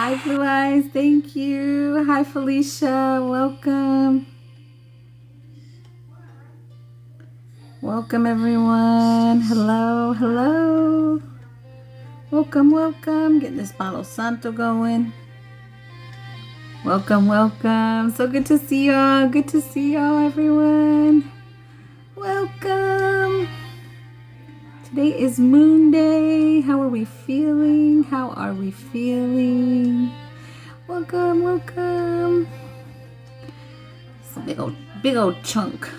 Hi, Blue Eyes. Thank you. Hi, Felicia. Welcome. Welcome, everyone. Hello, hello. Welcome, welcome. Getting this Palo Santo going. Welcome, welcome. So good to see y'all. Good to see y'all, everyone. Welcome. Today is Moon Day. How are we feeling? How are we feeling? Welcome, welcome. It's a big old chunk.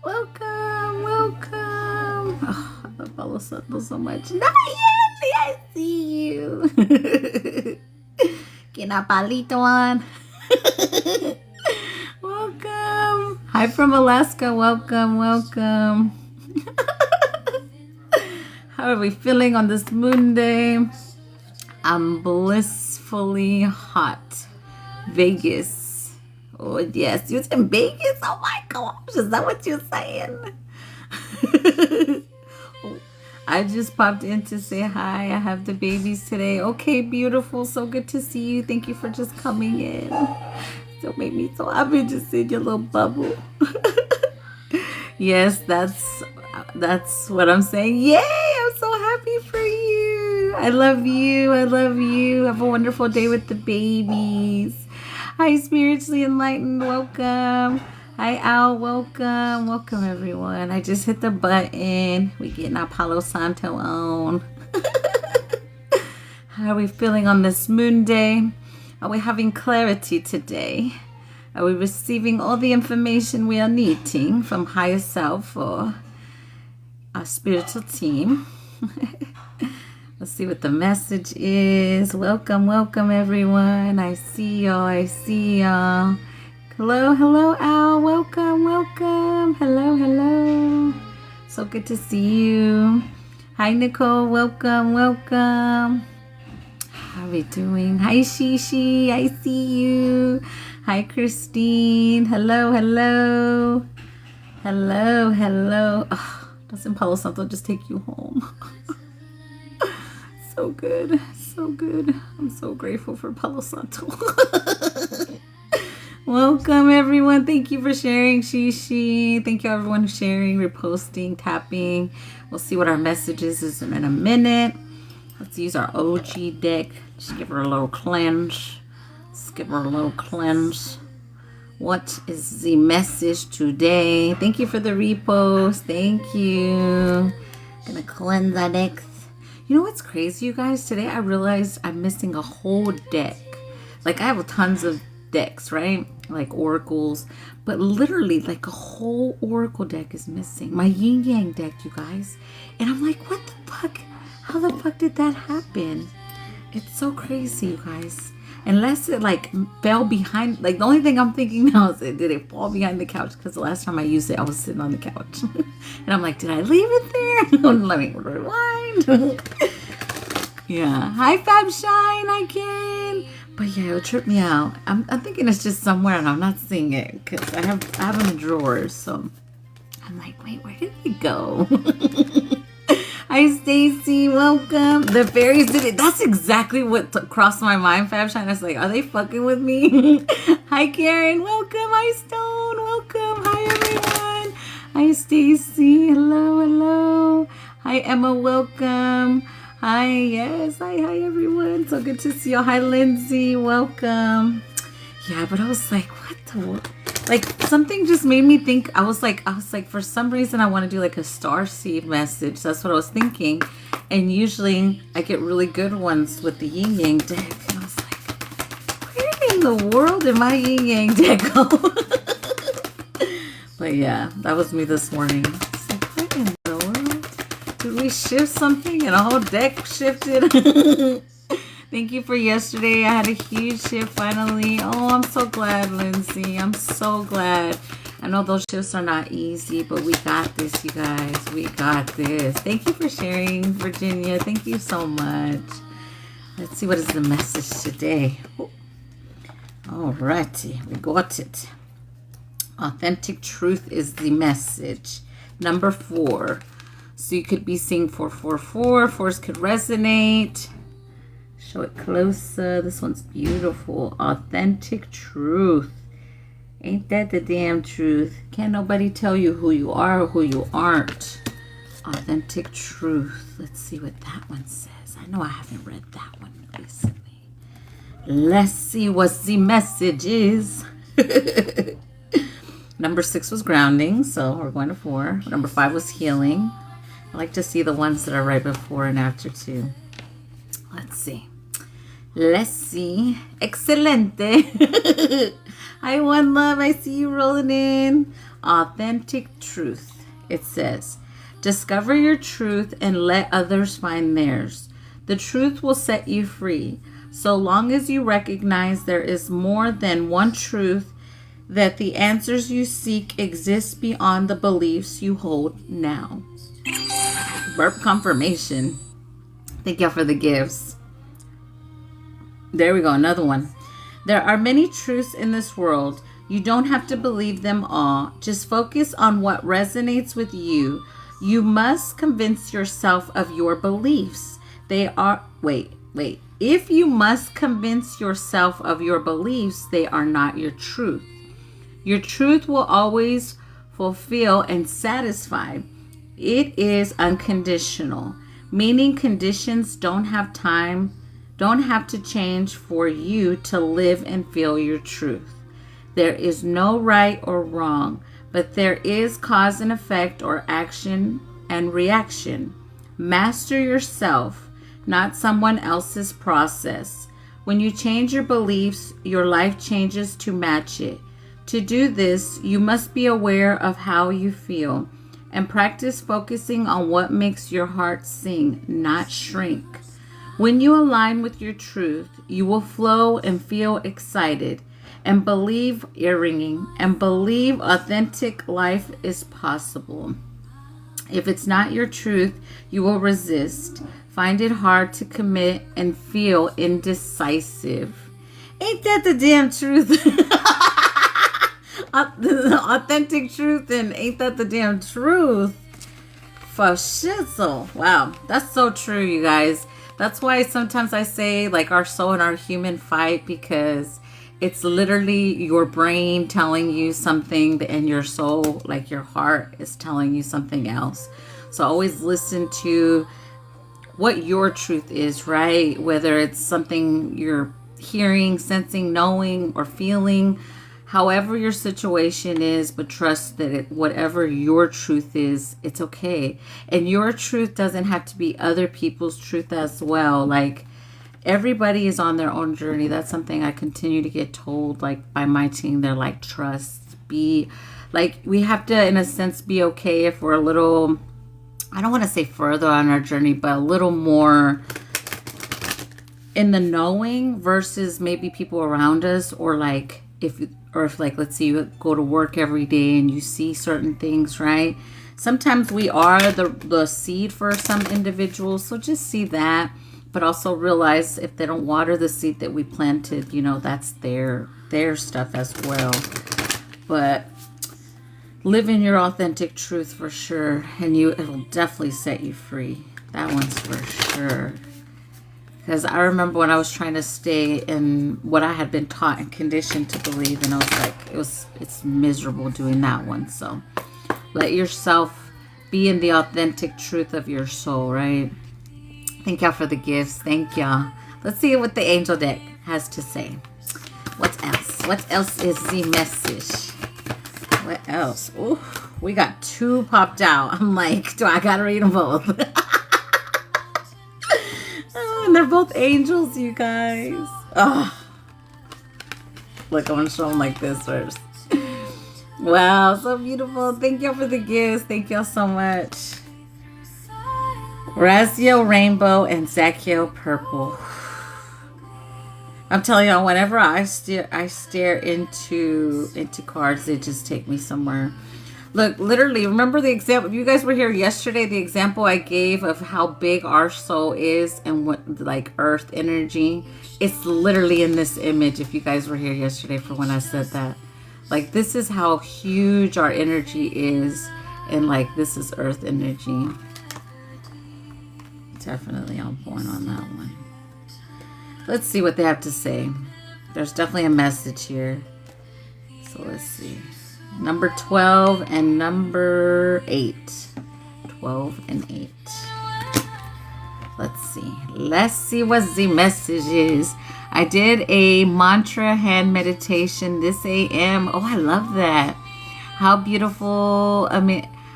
Welcome, welcome. Oh, I love Palo Santo so much. Nayeli, I see you. Get a palito on. Welcome. Hi from Alaska. Welcome, welcome. How are we feeling on this Moon Day? I'm blissfully hot. Vegas. Oh, yes. You're in Vegas? Oh, my gosh. Is that what you're saying? I just popped in to say hi. I have the babies today. Okay, beautiful. So good to see you. Thank you for just coming in. So made me so happy to see your little bubble. Yes, that's what I'm saying. Yay! I'm so happy for you. I love you. I love you. Have a wonderful day with the babies. Hi, Spiritually Enlightened. Welcome. Hi, Al. Welcome. Welcome, everyone. I just hit the button. We getting our Palo Santo on. How are we feeling on this Moon Day? Are we having clarity today? Are we receiving all the information we are needing from higher self or our spiritual team? Let's see what the message is. Welcome, welcome, everyone. I see y'all. I see y'all. Hello, hello, Al. Welcome, welcome. Hello, hello. So good to see you. Hi, Nicole. Welcome, welcome. How are we doing? Hi, Shishi. I see you. Hi, Christine. Hello, hello. Hello, hello. Oh, doesn't Palo Santo just take you home? So good. So good. I'm so grateful for Palo Santo. Welcome, everyone. Thank you for sharing, Shishi. Thank you, everyone, who's sharing, reposting, tapping. We'll see what our message is in a minute. Let's use our OG deck. Just give her a little cleanse. Let's give her a little cleanse. What is the message today? Thank you for the repost. Thank you. Gonna cleanse that deck. You know what's crazy, you guys? Today I realized I'm missing a whole deck. Like, I have tons of decks, right? Like oracles. But literally, like, a whole oracle deck is missing. My yin yang deck, you guys. And I'm like, what the fuck? How the fuck did that happen? It's so crazy, you guys. Unless it like fell behind, like the only thing I'm thinking now is did it fall behind the couch? Because the last time I used it, I was sitting on the couch. And I'm like, did I leave it there? Let me rewind. Yeah. Hi, Fab Shine. Hi, Karen. But yeah, it'll trip me out. I'm thinking it's just somewhere and I'm not seeing it because I have in the drawers. So I'm like, wait, where did it go? Hi, Stacy. Welcome. The fairies did it. That's exactly what crossed my mind, Fab Shine. I was like, are they fucking with me? Hi, Karen. Welcome. Hi, Stone. Welcome. Hi, everyone. Hi, Stacy. Hello, hello. Hi, Emma. Welcome. Hi, yes. Hi, everyone. So good to see you. Hi, Lindsay. Welcome. Yeah, but I was like, what the... Like, something just made me think. I was like, for some reason, I want to do like a starseed message. That's what I was thinking. And usually, I get really good ones with the yin yang deck. And I was like, where in the world did my yin yang deck go? But yeah, that was me this morning. I was like, where in the world? Did we shift something and a whole deck shifted? Thank you for yesterday. I had a huge shift finally. Oh, I'm so glad, Lindsay. I'm so glad. I know those shifts are not easy, but we got this, you guys. We got this. Thank you for sharing, Virginia. Thank you so much. Let's see what is the message today. Alrighty, we got it. Authentic truth is the message. Number 4. So you could be seeing 444. Fours could resonate. Show it closer. This one's beautiful. Authentic truth. Ain't that the damn truth? Can't nobody tell you who you are or who you aren't. Authentic truth. Let's see what that one says. I know I haven't read that one recently. Let's see what the message is. Number 6 was grounding, so we're going to 4. Number 5 was healing. I like to see the ones that are right before and after too. Let's see. Let's see. Excelente. Hi, One Love. I see you rolling in. Authentic truth. It says, discover your truth and let others find theirs. The truth will set you free. So long as you recognize there is more than one truth, that the answers you seek exist beyond the beliefs you hold now. Burp confirmation. Thank y'all for the gifts. There we go, another one. There are many truths in this world. You don't have to believe them all. Just focus on what resonates with you. You must convince yourself of your beliefs. They are, wait. If you must convince yourself of your beliefs, they are not your truth. Your truth will always fulfill and satisfy. It is unconditional, meaning conditions don't have to change for you to live and feel your truth. There is no right or wrong, but there is cause and effect or action and reaction. Master yourself, not someone else's process. When you change your beliefs, your life changes to match it. To do this, you must be aware of how you feel and practice focusing on what makes your heart sing, not shrink. When you align with your truth, you will flow and feel excited and believe authentic life is possible. If it's not your truth, you will resist, find it hard to commit, and feel indecisive. Ain't that the damn truth? Authentic truth, and ain't that the damn truth? For shizzle. Wow, that's so true, you guys. That's why sometimes I say like our soul and our human fight, because it's literally your brain telling you something and your soul, like your heart, is telling you something else. So always listen to what your truth is, right? Whether it's something you're hearing, sensing, knowing, or feeling, however your situation is, but trust that whatever your truth is, it's okay. And your truth doesn't have to be other people's truth as well. Like, everybody is on their own journey. That's something I continue to get told, like, by my team. They're like, trust, be, like, we have to, in a sense, be okay if we're a little, I don't want to say further on our journey, but a little more in the knowing versus maybe people around us, or like, if like, let's say you go to work every day and you see certain things, right? Sometimes we are the seed for some individuals. So just see that, but also realize if they don't water the seed that we planted, you know, that's their stuff as well. But live in your authentic truth for sure, and it'll definitely set you free. That one's for sure. Because I remember when I was trying to stay in what I had been taught and conditioned to believe, and I was like, it's miserable doing that one. So let yourself be in the authentic truth of your soul, right? Thank y'all for the gifts. Thank y'all. Let's see what the angel deck has to say. What else? What else is the message? What else? Ooh, we got 2 popped out. I'm like, do I gotta read them both? And they're both angels, you guys. Oh, look, I'm gonna show them like this first. Wow, so beautiful. Thank y'all for the gifts. Thank y'all so much. Raziel Rainbow and Zachiel Purple. I'm telling y'all, whenever I stare into cards, they just take me somewhere. Look, literally, remember the example, if you guys were here yesterday, the example I gave of how big our soul is and what, like, earth energy, it's literally in this image, if you guys were here yesterday for when I said that. Like, this is how huge our energy is, and, like, this is earth energy. Definitely on point on that one. Let's see what they have to say. There's definitely a message here. So let's see. Number 12 and number 8. 12 and 8. Let's see. Let's see what the message is. I did a mantra hand meditation this AM. Oh, I love that. How beautiful.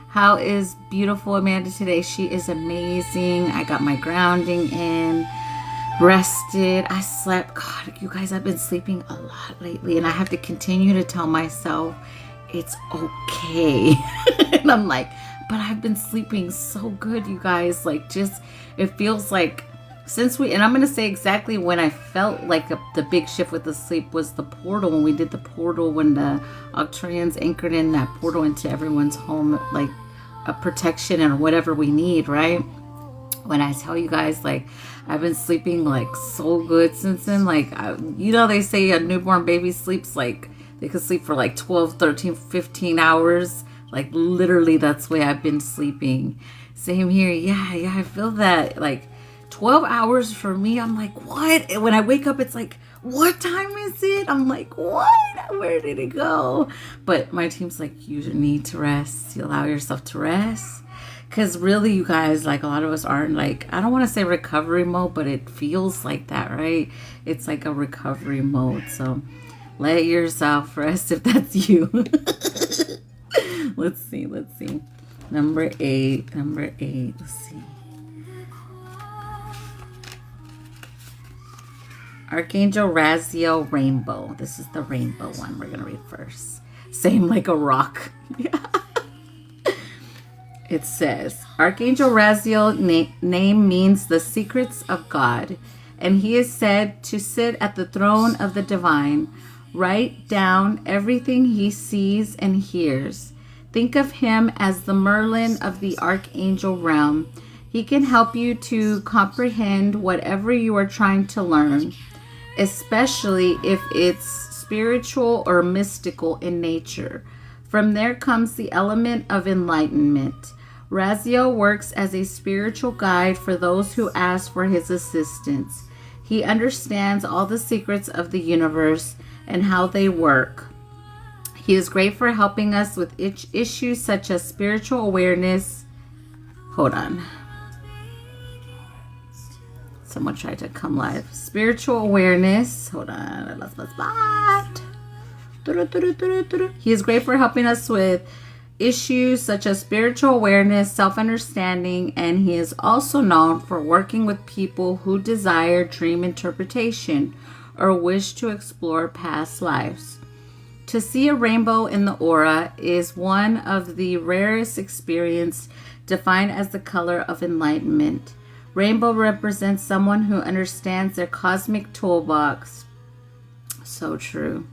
How is beautiful Amanda today? She is amazing. I got my grounding in. Rested. I slept. God, you guys, I've been sleeping a lot lately, and I have to continue to tell myself it's okay. And I'm like, but I've been sleeping so good, you guys. Like, just, it feels like and I'm going to say exactly when I felt like the big shift with the sleep was the portal, when we did the portal, when the Arcturians anchored in that portal into everyone's home, like a protection and whatever we need, right? When I tell you guys, like, I've been sleeping like so good since then. Like, they say a newborn baby sleeps like, they could sleep for like 12, 13, 15 hours. Like, literally, that's the way I've been sleeping. Same here. Yeah, I feel that. Like, 12 hours for me, I'm like, what? And when I wake up, it's like, what time is it? I'm like, what? Where did it go? But my team's like, you need to rest. You allow yourself to rest. Because really, you guys, like, a lot of us aren't, like, I don't want to say recovery mode, but it feels like that, right? It's like a recovery mode. So let yourself rest if that's you. Let's see. Number 8. Let's see. Archangel Raziel Rainbow. This is the rainbow one we're going to read first. Same like a rock. Yeah. It says, Archangel Raziel name means the secrets of God, and he is said to sit at the throne of the divine. Write down everything he sees and hears. Think of him as the Merlin of the Archangel realm. He can help you to comprehend whatever you are trying to learn, especially if it's spiritual or mystical in nature. From there comes the element of enlightenment. Raziel works as a spiritual guide for those who ask for his assistance. He understands all the secrets of the universe and how they work. He is great for helping us with issues such as spiritual awareness. Hold on. Someone tried to come live. Spiritual awareness. Hold on. He is great for helping us with issues such as spiritual awareness, self-understanding, and he is also known for working with people who desire dream interpretation or wish to explore past lives. To see a rainbow in the aura is one of the rarest experiences, defined as the color of enlightenment. Rainbow represents someone who understands their cosmic toolbox. So true.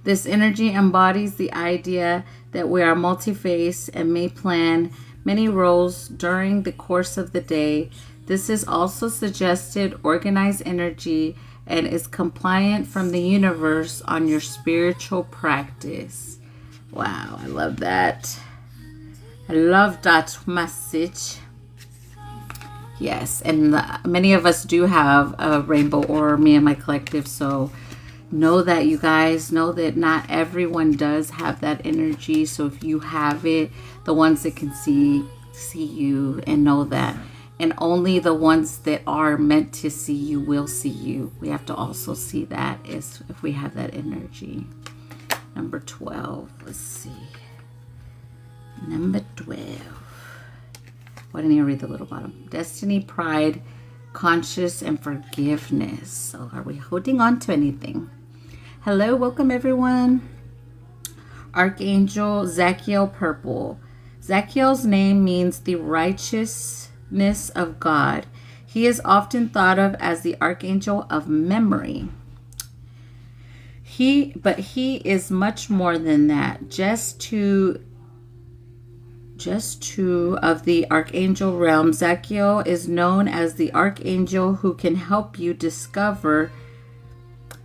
This energy embodies the idea that we are multi-faced and may plan many roles during the course of the day. This is also suggested organized energy and is compliant from the universe on your spiritual practice. Wow, I love that. I love that message. Yes, and many of us do have a rainbow aura, me and my collective, so know that, you guys. Know that not everyone does have that energy. So if you have it, the ones that can see you, and know that. And only the ones that are meant to see you will see you. We have to also see that if we have that energy. Number 12. Let's see. Number 12. Why didn't you read the little bottom? Destiny, pride, conscious, and forgiveness. So are we holding on to anything? Hello, welcome everyone. Archangel Zachiel Purple. Zachiel's name means the righteousness of God. He is often thought of as the Archangel of memory. But he is much more than that. Just two of the Archangel realm, Zachiel is known as the Archangel who can help you discover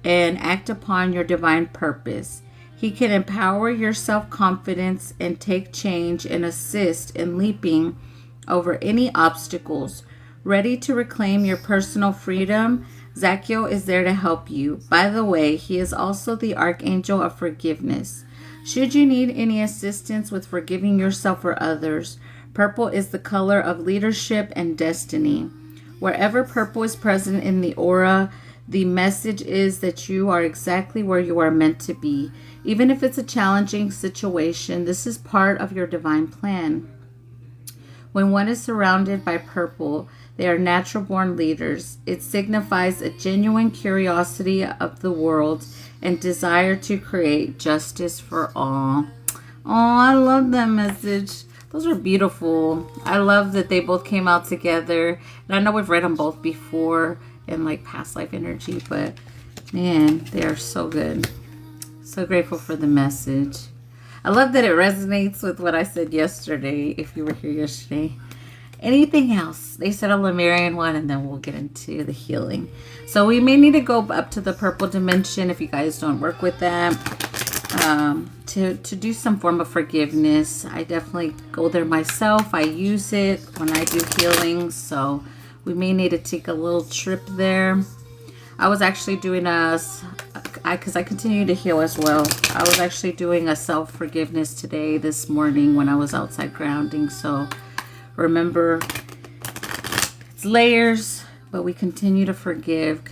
and act upon your divine purpose. He can empower your self-confidence and take change and assist in leaping over any obstacles. Ready to reclaim your personal freedom, Zachiel is there to help you. By the way, he is also the archangel of forgiveness. Should you need any assistance with forgiving yourself or others, purple is the color of leadership and destiny. Wherever purple is present in the aura, the message is that you are exactly where you are meant to be. Even if it's a challenging situation, this is part of your divine plan. When one is surrounded by purple, they are natural born leaders. It signifies a genuine curiosity of the world and desire to create justice for all. Oh, I love that message. Those are beautiful. I love that they both came out together. And I know we've read them both before in like past life energy, but man, they are so good. So grateful for the message. I love that it resonates with what I said yesterday, if you were here yesterday. Anything else? They said a Lemurian one, and then we'll get into the healing. So we may need to go up to the purple dimension if you guys don't work with that, to do some form of forgiveness. I definitely go there myself. I use it when I do healing, so we may need to take a little trip there. I was actually doing because I continue to heal as well. I was actually doing a self-forgiveness today, this morning, when I was outside grounding. So remember, it's layers, but we continue to forgive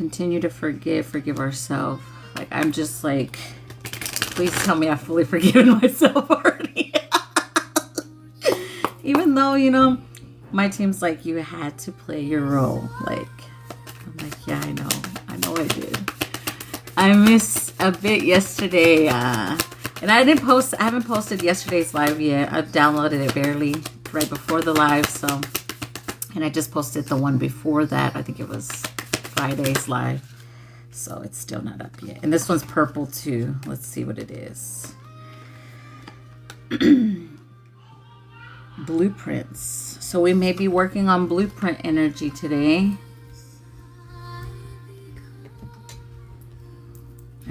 ourselves. Like, I'm just like, please tell me I've fully forgiven myself already. Even though, you know, my team's like, you had to play your role. Like, I'm like, yeah, I know I did. I missed a bit yesterday, and I haven't posted yesterday's live yet. I've downloaded it barely right before the live, so, and I just posted the one before that. I think it was Friday's live, so it's still not up yet. And this one's purple too. Let's see what it is. Blueprints. So we may be working on blueprint energy today.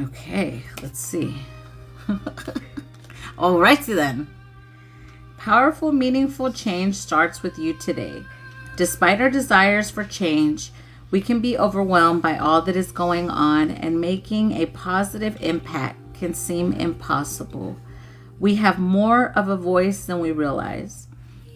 Okay, let's see. Alrighty then. Powerful, meaningful change starts with you today. Despite our desires for change, we can be overwhelmed by all that is going on, and making a positive impact can seem impossible. We have more of a voice than we realize.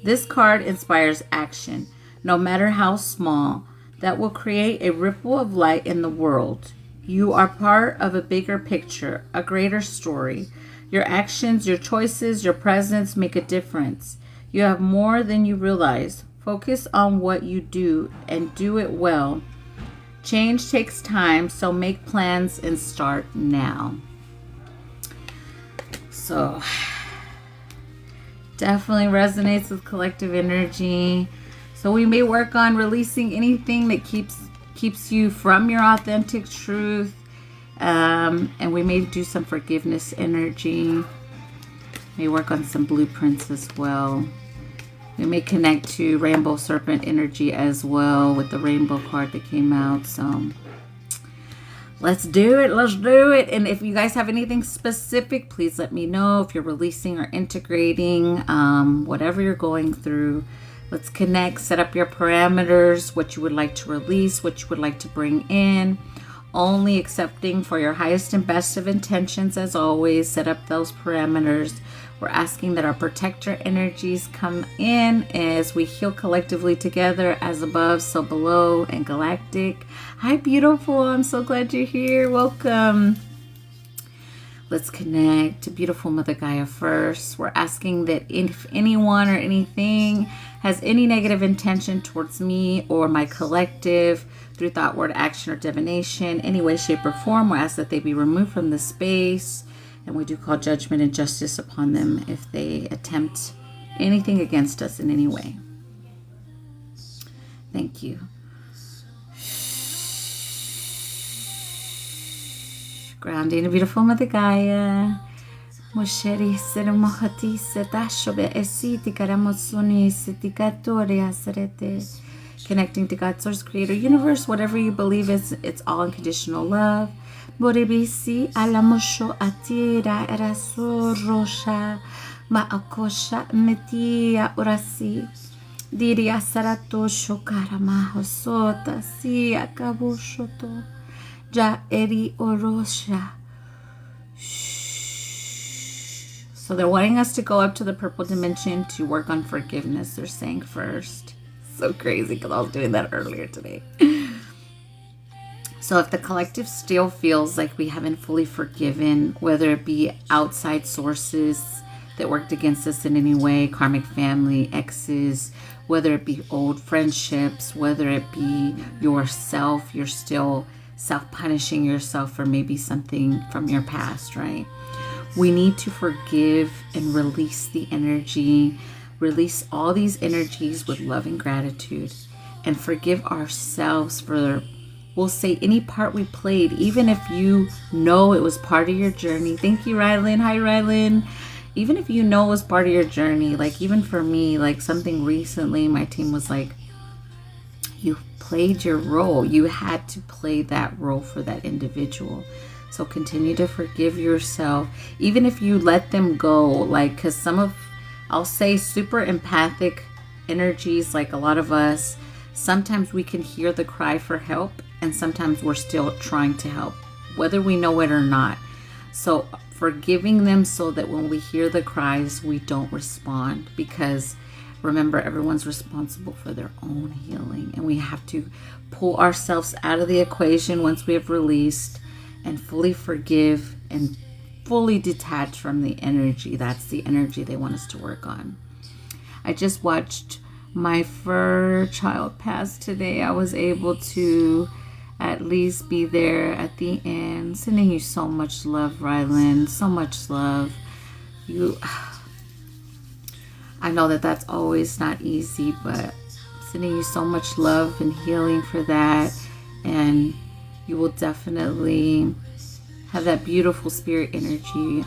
This card inspires action, no matter how small, that will create a ripple of light in the world. You are part of a bigger picture, a greater story. Your actions, your choices, your presence make a difference. You have more than you realize. Focus on what you do and do it well. Change takes time, so make plans and start now. So, definitely resonates with collective energy. So we may work on releasing anything that keeps you from your authentic truth, and we may do some forgiveness energy. May work on some blueprints as well. We may connect to rainbow serpent energy as well with the rainbow card that came out. So let's do it. And if you guys have anything specific, please let me know. If you're releasing or integrating, whatever you're going through, let's connect. Set up your parameters, what you would like to release, what you would like to bring in. Only accepting for your highest and best of intentions. As always, set up those parameters. We're asking that our protector energies come in as we heal collectively together, as above, so below, and galactic. Hi, beautiful. I'm so glad you're here. Welcome. Let's connect to beautiful Mother Gaia first. We're asking that if anyone or anything has any negative intention towards me or my collective through thought, word, action, or divination, any way, shape, or form, we ask that they be removed from the space. And we do call judgment and justice upon them if they attempt anything against us in any way. Thank you. Grounding a beautiful Mother Gaia. Mosheri seremohati setashobe esiti karamotsuni sitikatore asarete. Connecting to God, Source, Creator, Universe, whatever you believe is, it's all unconditional love. Borebisi alamosho atira eraso rosha maakosha metia orasi. Diria sarato shokaramaho sota si akabushoto. Ja eri orosha. So they're wanting us to go up to the purple dimension to work on forgiveness. They're saying first. So crazy because I was doing that earlier today. So if the collective still feels like we haven't fully forgiven, whether it be outside sources that worked against us in any way, karmic family, exes, whether it be old friendships, whether it be yourself, you're still self-punishing yourself for maybe something from your past, right? We need to forgive and release the energy, release all these energies with love and gratitude, and forgive ourselves for, we'll say, any part we played, even if you know it was part of your journey. Thank you, Rylan. Hi, Rylan. Even if you know it was part of your journey, like even for me, like something recently, my team was like, you played your role. You had to play that role for that individual. So continue to forgive yourself, even if you let them go, like, because some of, I'll say, super empathic energies, like a lot of us, sometimes we can hear the cry for help, and sometimes we're still trying to help, whether we know it or not. So forgiving them so that when we hear the cries, we don't respond, because remember, everyone's responsible for their own healing, and we have to pull ourselves out of the equation once we have released and fully forgive and fully detach from the energy. That's the energy they want us to work on. I just watched my fur child pass today. I was able to at least be there at the end. Sending you so much love, Rylan. So much love. I know that that's always not easy, but sending you so much love and healing for that. And you will definitely have that beautiful spirit energy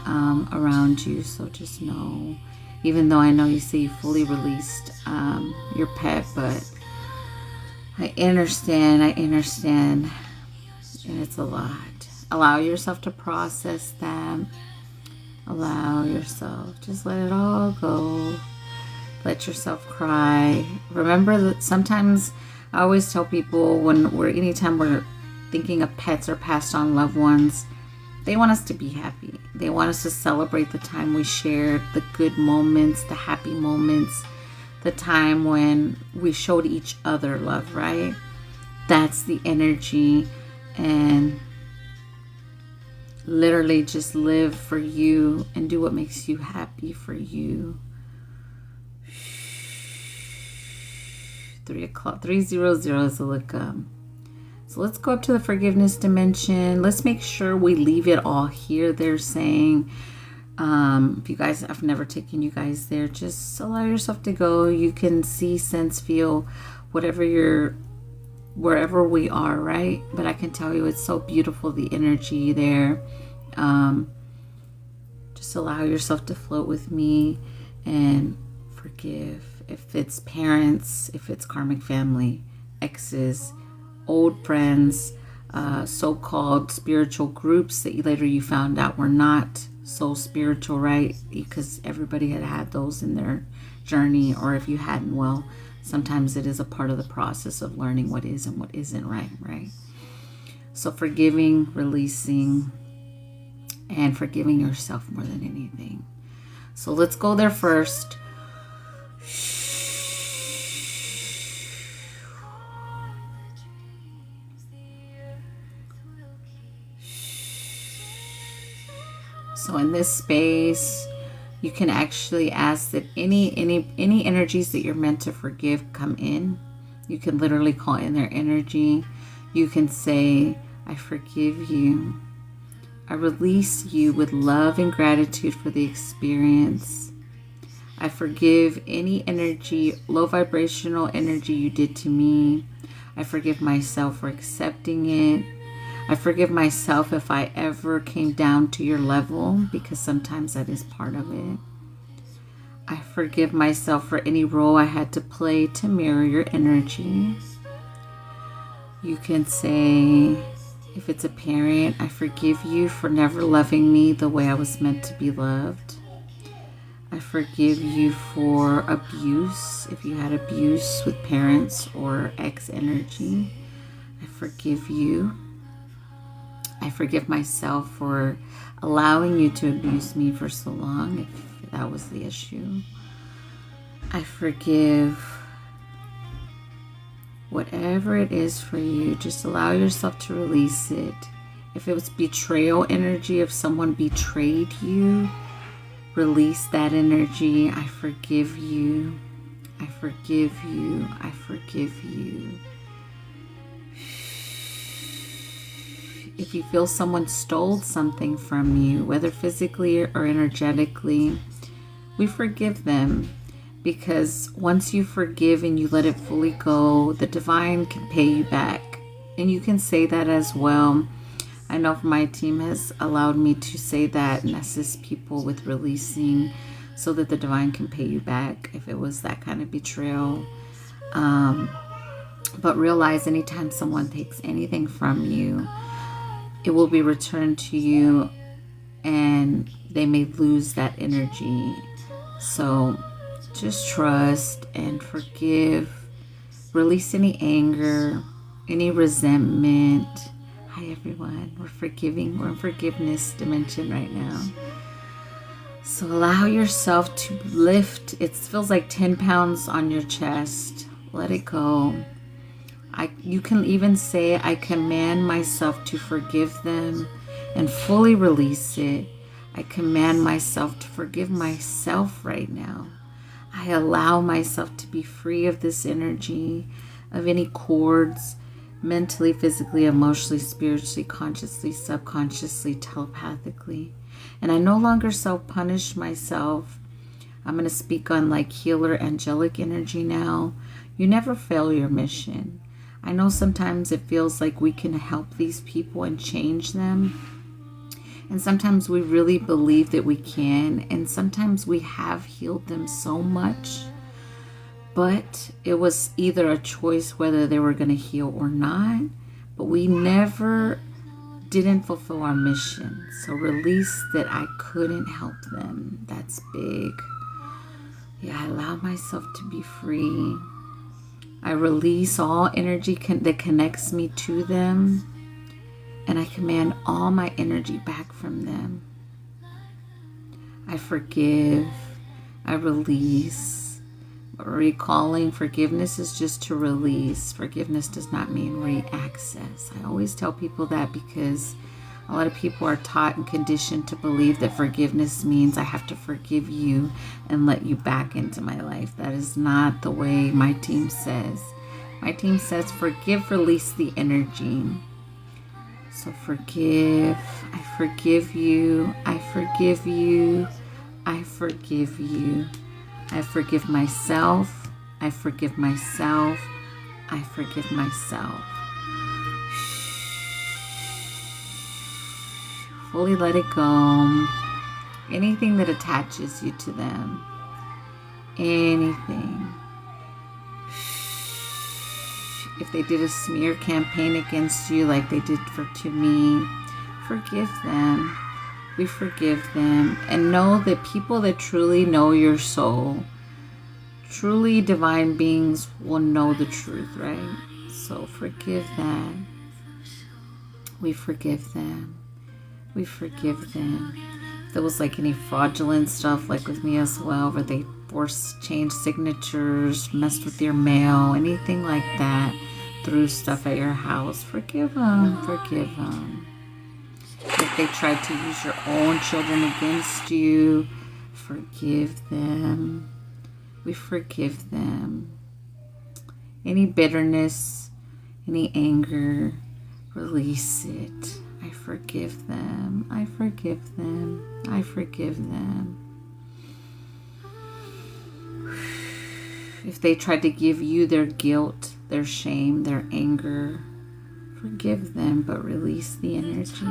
around you. So just know, even though I know you say you fully released your pet, but I understand, and it's a lot. Allow yourself to process them. Allow yourself, just let it all go. Let yourself cry. Remember that sometimes, I always tell people, anytime we're thinking of pets or passed on loved ones, they want us to be happy. They want us to celebrate the time we shared, the good moments, the happy moments, the time when we showed each other love, right? That's the energy. And literally just live for you and do what makes you happy for you. 300 is a look. So let's go up to the forgiveness dimension. Let's make sure we leave it all here. They're saying, if you guys, I've never taken you guys there, just allow yourself to go. You can see, sense, feel, wherever we are, right? But I can tell you it's so beautiful, the energy there. Just allow yourself to float with me and forgive. If it's parents, if it's karmic family, exes, old friends, so-called spiritual groups that later you found out were not so spiritual, right? Because everybody had those in their journey, or if you hadn't, well, sometimes it is a part of the process of learning what is and what isn't right? So forgiving, releasing, and forgiving yourself more than anything. So let's go there first. So in this space, you can actually ask that any energies that you're meant to forgive come in. You can literally call in their energy. You can say, I forgive you. I release you with love and gratitude for the experience. I forgive any energy, low vibrational energy you did to me. I forgive myself for accepting it. I forgive myself if I ever came down to your level, because sometimes that is part of it. I forgive myself for any role I had to play to mirror your energy. You can say, if it's a parent, I forgive you for never loving me the way I was meant to be loved. I forgive you for abuse, if you had abuse with parents or ex energy. I forgive you. I forgive myself for allowing you to abuse me for so long, if that was the issue. I forgive whatever it is for you. Just allow yourself to release it. If it was betrayal energy, if someone betrayed you, release that energy. I forgive you. I forgive you. I forgive you. If you feel someone stole something from you, whether physically or energetically, we forgive them, because once you forgive and you let it fully go, the divine can pay you back. And you can say that as well. I know my team has allowed me to say that and assist people with releasing so that the divine can pay you back if it was that kind of betrayal. But realize anytime someone takes anything from you, it will be returned to you and they may lose that energy. So just trust and forgive. Release any anger, any resentment. Hi everyone, we're forgiving. We're in forgiveness dimension right now. So allow yourself to lift. It feels like 10 pounds on your chest. Let it go. You can even say, I command myself to forgive them and fully release it. I command myself to forgive myself right now. I allow myself to be free of this energy, of any cords, mentally, physically, emotionally, spiritually, consciously, subconsciously, telepathically. And I no longer self-punish myself. I'm going to speak on like healer angelic energy now. You never fail your mission. I know sometimes it feels like we can help these people and change them. And sometimes we really believe that we can. And sometimes we have healed them so much. But it was either a choice whether they were going to heal or not. But we never didn't fulfill our mission. So release that I couldn't help them. That's big. Yeah, I allow myself to be free. I release all energy that connects me to them. And I command all my energy back from them. I forgive. I release. Recalling forgiveness is just to release. Forgiveness does not mean re-access. I always tell people that because a lot of people are taught and conditioned to believe that forgiveness means I have to forgive you and let you back into my life. That is not the way my team says. My team says forgive, release the energy. So forgive. I forgive you. I forgive you. I forgive you. I forgive myself. I forgive myself. I forgive myself. Fully let it go. Anything that attaches you to them. Anything. If they did a smear campaign against you like they did to me, forgive them. We forgive them. And know that people that truly know your soul, truly divine beings, will know the truth, right? So forgive them. We forgive them. We forgive them. If there was like any fraudulent stuff like with me as well, where they change signatures, messed with your mail, anything like that, threw stuff at your house, forgive them. Forgive them. If they tried to use your own children against you, forgive them. We forgive them. Any bitterness, any anger, release it. I forgive them. I forgive them. I forgive them. If they tried to give you their guilt, their shame, their anger, forgive them, but release the energy.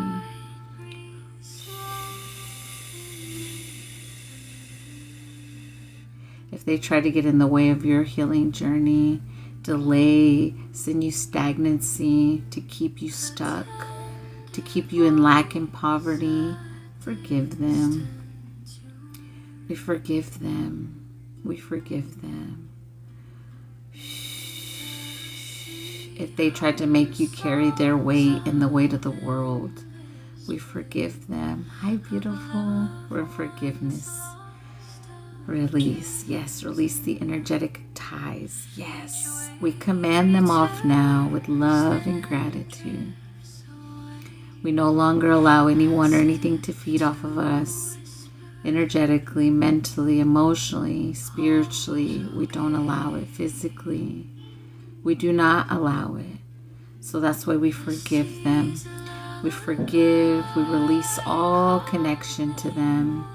If they try to get in the way of your healing journey, delay, send you stagnancy, to keep you stuck, to keep you in lack and poverty, forgive them. We forgive them. We forgive them. If they tried to make you carry their weight and the weight of the world, we forgive them. Hi, beautiful. We're in forgiveness. Release. Yes, release the energetic ties. Yes. We command them off now with love and gratitude. We no longer allow anyone or anything to feed off of us. Energetically, mentally, emotionally, spiritually. We don't allow it. Physically, we do not allow it. So that's why we forgive them. We forgive. We release all connection to them.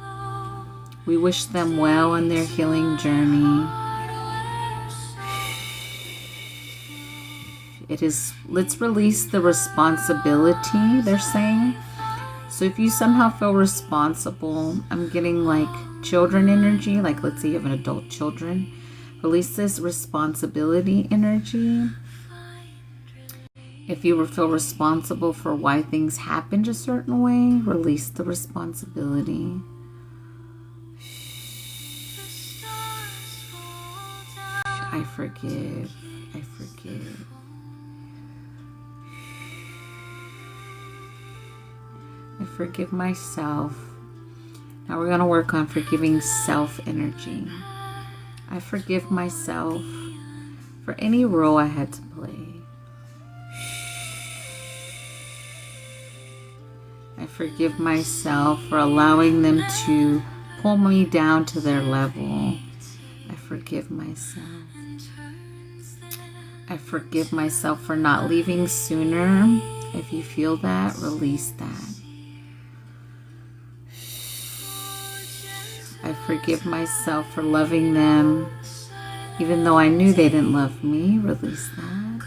We wish them well on their healing journey. Let's release the responsibility, they're saying. So if you somehow feel responsible, I'm getting like children energy, like let's say you have an adult children. Release this responsibility energy. If you feel responsible for why things happened a certain way, release the responsibility. I forgive. I forgive. I forgive myself. Now we're going to work on forgiving self energy. I forgive myself for any role I had to play. I forgive myself for allowing them to pull me down to their level. I forgive myself. I forgive myself for not leaving sooner. If you feel that, release that. I forgive myself for loving them even though I knew they didn't love me. Release that.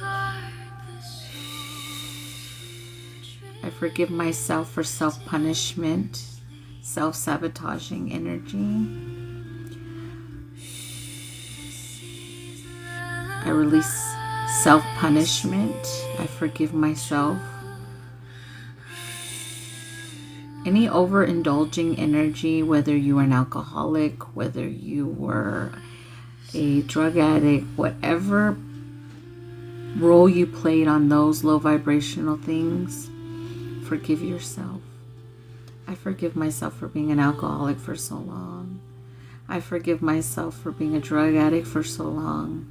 I forgive myself for self-punishment, self-sabotaging energy. I release self-punishment. I forgive myself. Any overindulging energy, whether you were an alcoholic, whether you were a drug addict, whatever role you played on those low vibrational things, forgive yourself. I forgive myself for being an alcoholic for so long. I forgive myself for being a drug addict for so long.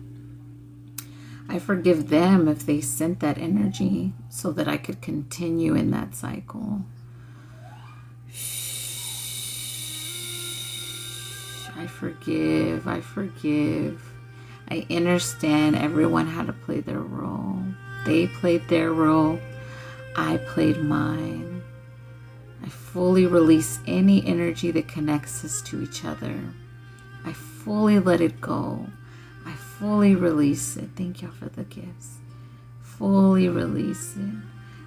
I forgive them if they sent that energy so that I could continue in that cycle. I forgive. I forgive. I understand everyone had to play their role. They played their role. I played mine. I fully release any energy that connects us to each other. I fully let it go. I fully release it. Thank y'all for the gifts. Fully release it.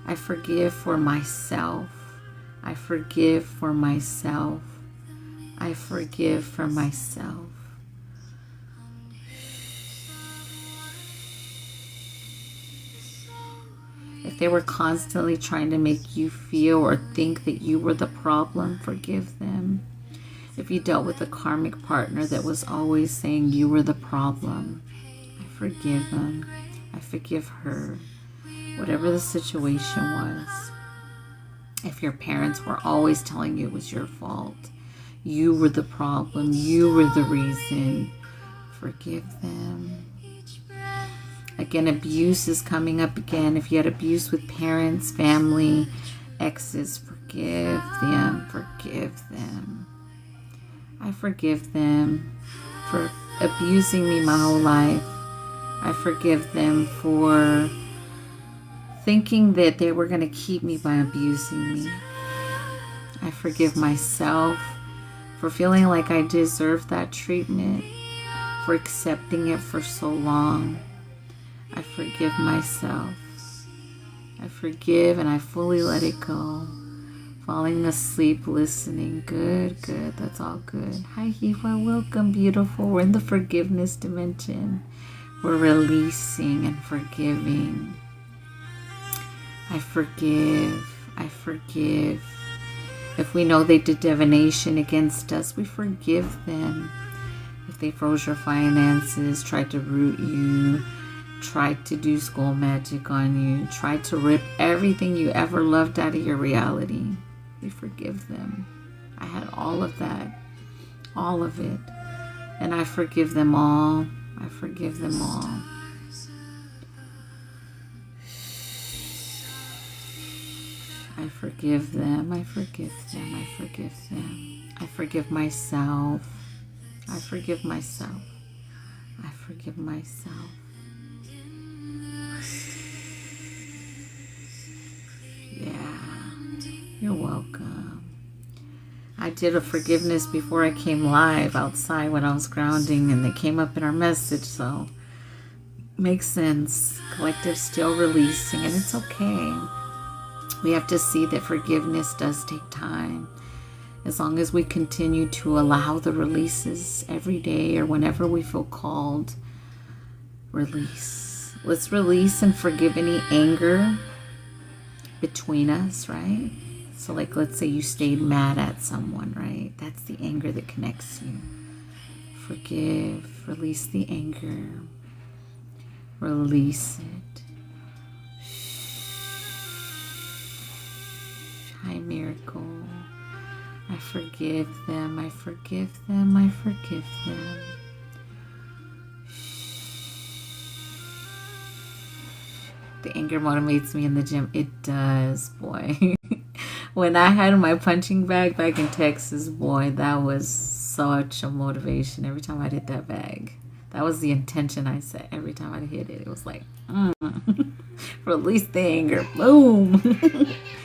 I forgive for myself. I forgive for myself. I forgive for myself. If they were constantly trying to make you feel or think that you were the problem, forgive them. If you dealt with a karmic partner that was always saying you were the problem, I forgive him. I forgive her. Whatever the situation was. If your parents were always telling you it was your fault, you were the problem, you were the reason, forgive them. Again, abuse is coming up again. If you had abuse with parents, family, exes, forgive them, forgive them. I forgive them for abusing me my whole life. I forgive them for thinking that they were going to keep me by abusing me. I forgive myself for feeling like I deserved that treatment, for accepting it for so long. I forgive myself. I forgive and I fully let it go. Falling asleep, listening. Good, good. That's all good. Hi, Hiwa. Welcome, beautiful. We're in the forgiveness dimension. We're releasing and forgiving. I forgive. I forgive. If we know they did divination against us, we forgive them. If they froze your finances, tried to root you, tried to do school magic on you, tried to rip everything you ever loved out of your reality, we forgive them. I had all of that, all of it. And I forgive them all. I forgive them all. I forgive them. I forgive them. I forgive them. I forgive myself. I forgive myself. I forgive myself. Yeah. You're welcome. I did a forgiveness before I came live outside when I was grounding, and they came up in our message, so makes sense. Collective still releasing, and it's okay. We have to see that forgiveness does take time. As long as we continue to allow the releases every day or whenever we feel called, release. Let's release and forgive any anger between us, right? So like, let's say you stayed mad at someone, right? That's the anger that connects you. Forgive, release the anger. Release it. Hi, Miracle. I forgive them. I forgive them. I forgive them. The anger motivates me in the gym. It does, boy. When I had my punching bag back in Texas, boy, that was such a motivation every time I hit that bag. That was the intention I set every time I hit it. It was like, release the anger. Boom.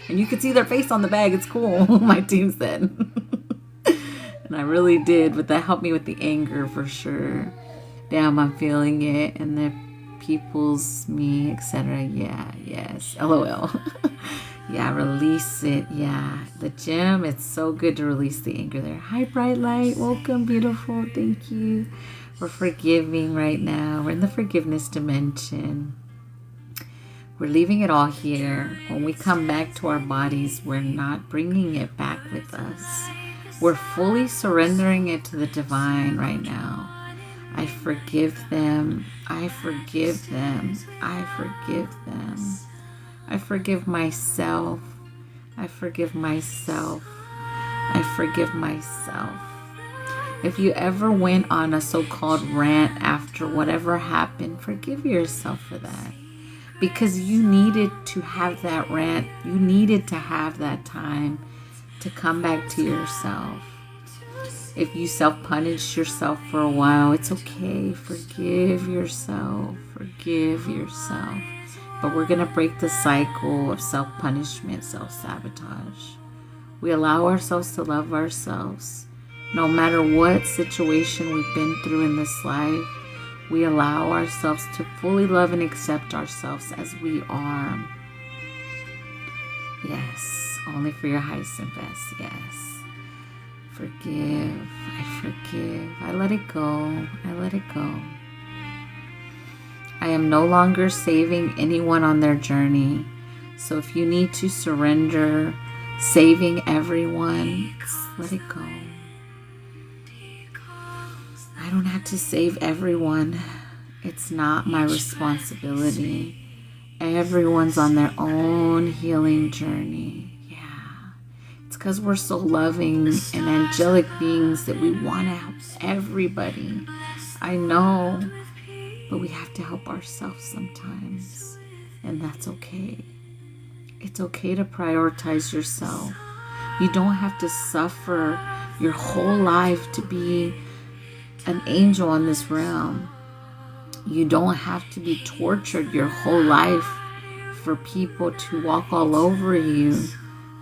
And you could see their face on the bag. It's cool, my team said. And I really did, but that helped me with the anger for sure. Damn, I'm feeling it. And the people's me, etc. Yeah, yes. LOL. Yeah, release it. Yeah, the gym, it's so good to release the anger there. Hi, Bright Light. Welcome, beautiful. Thank you. We're forgiving right now. We're in the forgiveness dimension. We're leaving it all here. When we come back to our bodies, we're not bringing it back with us. We're fully surrendering it to the divine right now. I forgive them. I forgive them. I forgive them. I forgive myself. I forgive myself. I forgive myself. If you ever went on a so-called rant after whatever happened, forgive yourself for that. Because you needed to have that rant. You needed to have that time to come back to yourself. If you self-punished yourself for a while, it's okay. Forgive yourself. Forgive yourself. But we're going to break the cycle of self-punishment, self-sabotage. We allow ourselves to love ourselves. No matter what situation we've been through in this life, we allow ourselves to fully love and accept ourselves as we are. Yes, only for your highest and best. Yes. Forgive. I forgive. I let it go. I let it go. I am no longer saving anyone on their journey. So if you need to surrender saving everyone, let it go. I don't have to save everyone. It's not my responsibility. Everyone's on their own healing journey. Yeah. It's because we're so loving and angelic beings that we want to help everybody. I know. But we have to help ourselves sometimes, and that's okay. It's okay to prioritize yourself. You don't have to suffer your whole life to be an angel in this realm. You don't have to be tortured your whole life for people to walk all over you.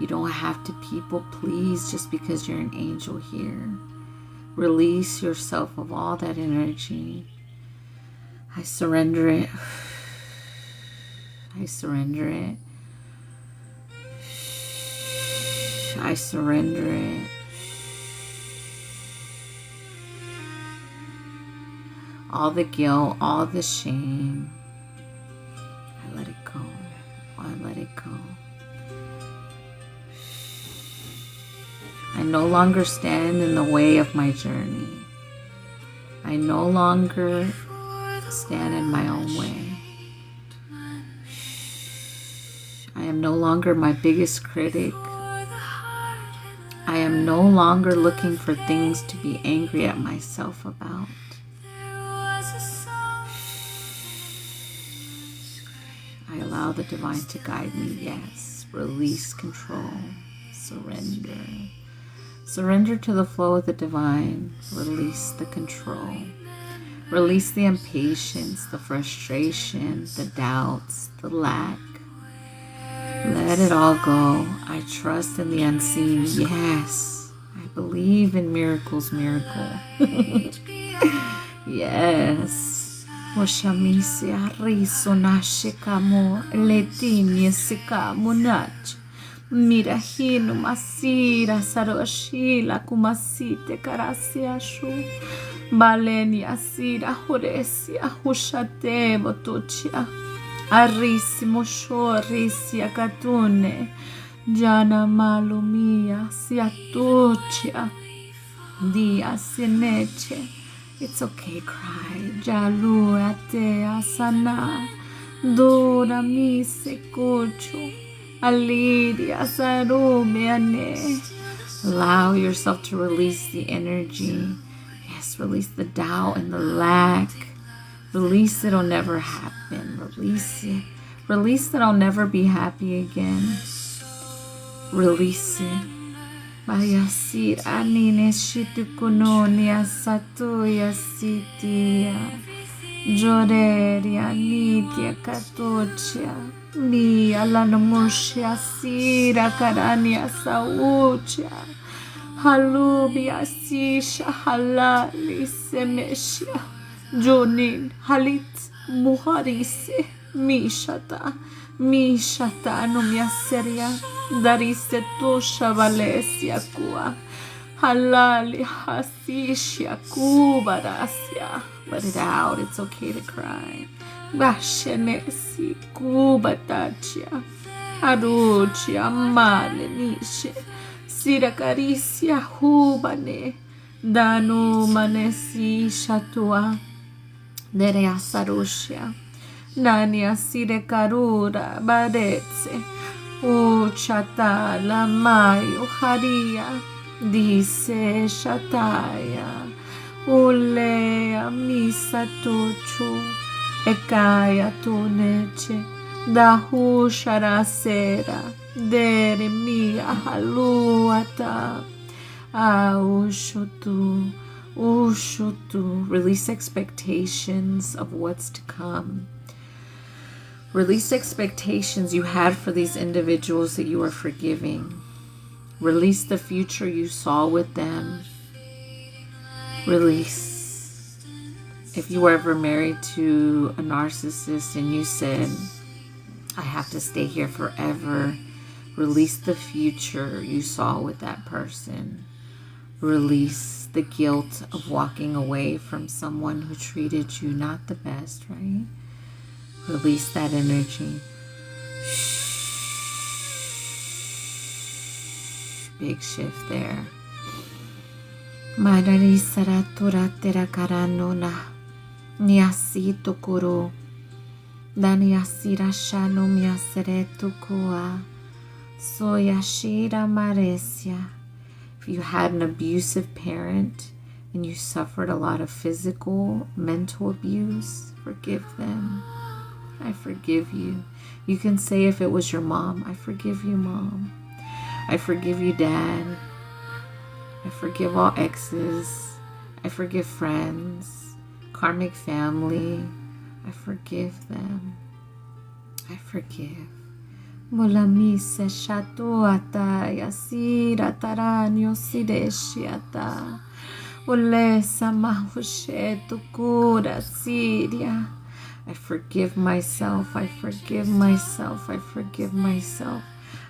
You don't have to people please just because you're an angel here. Release yourself of all that energy. I surrender it. I surrender it. I surrender it. All the guilt, all the shame. I let it go. I let it go. no longer stand in the way of my journey. I no longer stand in my own way. I am no longer my biggest critic. I am no longer looking for things to be angry at myself about. I allow the divine to guide me. Yes. Release control. Surrender. Surrender to the flow of the divine. Release the control. Release the impatience, the frustration, the doubts, the lack. Let it all go. I trust in the unseen. Yes. I believe in miracles, miracle. Yes. Washamisi ariso nashikamo letini sikamunach. Mirahinu masira saroshila kumasite karasiashu. Baleni asira horesia hushate botuchia. Arisi moshori siakatune. Jana malumia siatuchia. Dia sineche. It's okay, cry. Jalu ate asana. Dura mi sekuchu. Alidia sarumeane. Allow yourself to release the energy. Yes, release the doubt and the lack. Release it'll never happen. Release it. Release that I'll never be happy again. Release it. Bayasir anine shitukunonia satuya sitia. Joreria nitia katochia. Ni alanamushia sira karania saucha. Halubia sisha halali semeshia. Jonin halit muharise mishata no miaseria darise tosha valesia kua halali hasishia kubarasia. Let it out. It's okay to cry. Bashenesi kubatachia haruchia male nishe siracaricia hubane danu manesi shatua. Derea sarushia. Nania sire karura baretse. Uchata la mayo haria. Dice shataya. Ulea misa tuchu. Ekaya tuneche. Dahu sharasera. Dere mia haluata. Aushutu. Ushutu. Release expectations of what's to come. Release expectations you had for these individuals that you are forgiving. Release the future you saw with them. Release. If you were ever married to a narcissist and you said, I have to stay here forever, release the future you saw with that person. Release the guilt of walking away from someone who treated you not the best, right? Release that energy. Big shift there. Madari saratura tera karanona. Niasi tukuru. Dani asira shano miasere tukua. Soyashira maresia. If you had an abusive parent and you suffered a lot of physical, mental abuse, forgive them. I forgive you. You can say if it was your mom, I forgive you, Mom. I forgive you, Dad. I forgive all exes. I forgive friends, karmic family. I forgive them. I forgive. Molamise shatuata yasira taranyo sideshiata. Ulesa mahushetu kura siria. I forgive myself. I forgive myself. I forgive myself.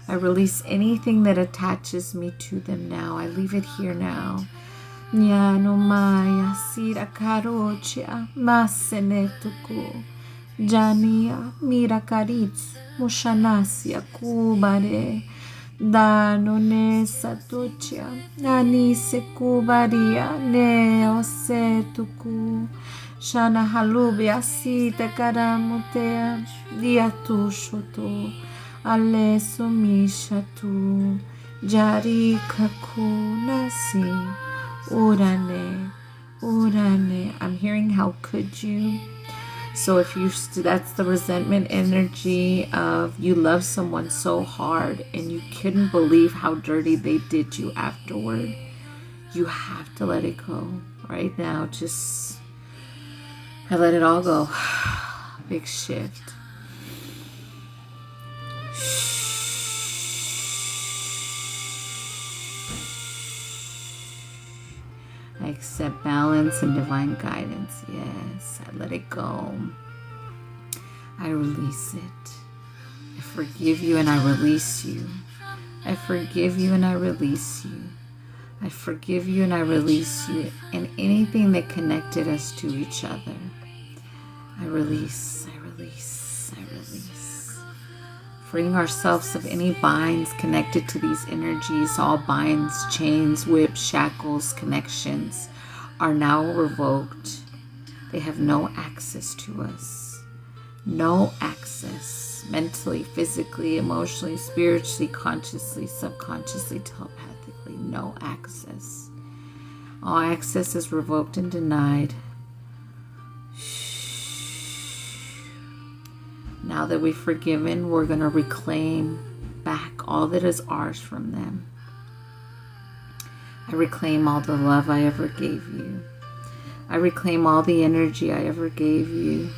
I release anything that attaches me to them now. I leave it here now. Nyano maya sira karochia masenetuku. Jania mirakaritz mushanasia kubare. Dano ne satocha. Nani sekubaria ne osetuku. Shana halubi asita karamutea. Diatu shoto. Ale sumishatu. Jari kakunasi. Urane. Urane. I'm hearing how could you. So if that's the resentment energy of you love someone so hard and you couldn't believe how dirty they did you afterward, you have to let it go right now. Just let it all go. Big shift. I accept balance and divine guidance. Yes, I let it go. I release it. I forgive you and I release you. I forgive you and I release you. I forgive you and I release you. And anything that connected us to each other, I release, I release, I release. Freeing ourselves of any binds connected to these energies. All binds, chains, whips, shackles, connections are now revoked. They have no access to us. No access. Mentally, physically, emotionally, spiritually, consciously, subconsciously, telepathically. No access. All access is revoked and denied. Now that we've forgiven, we're going to reclaim back all that is ours from them. I reclaim all the love I ever gave you. I reclaim all the energy I ever gave you.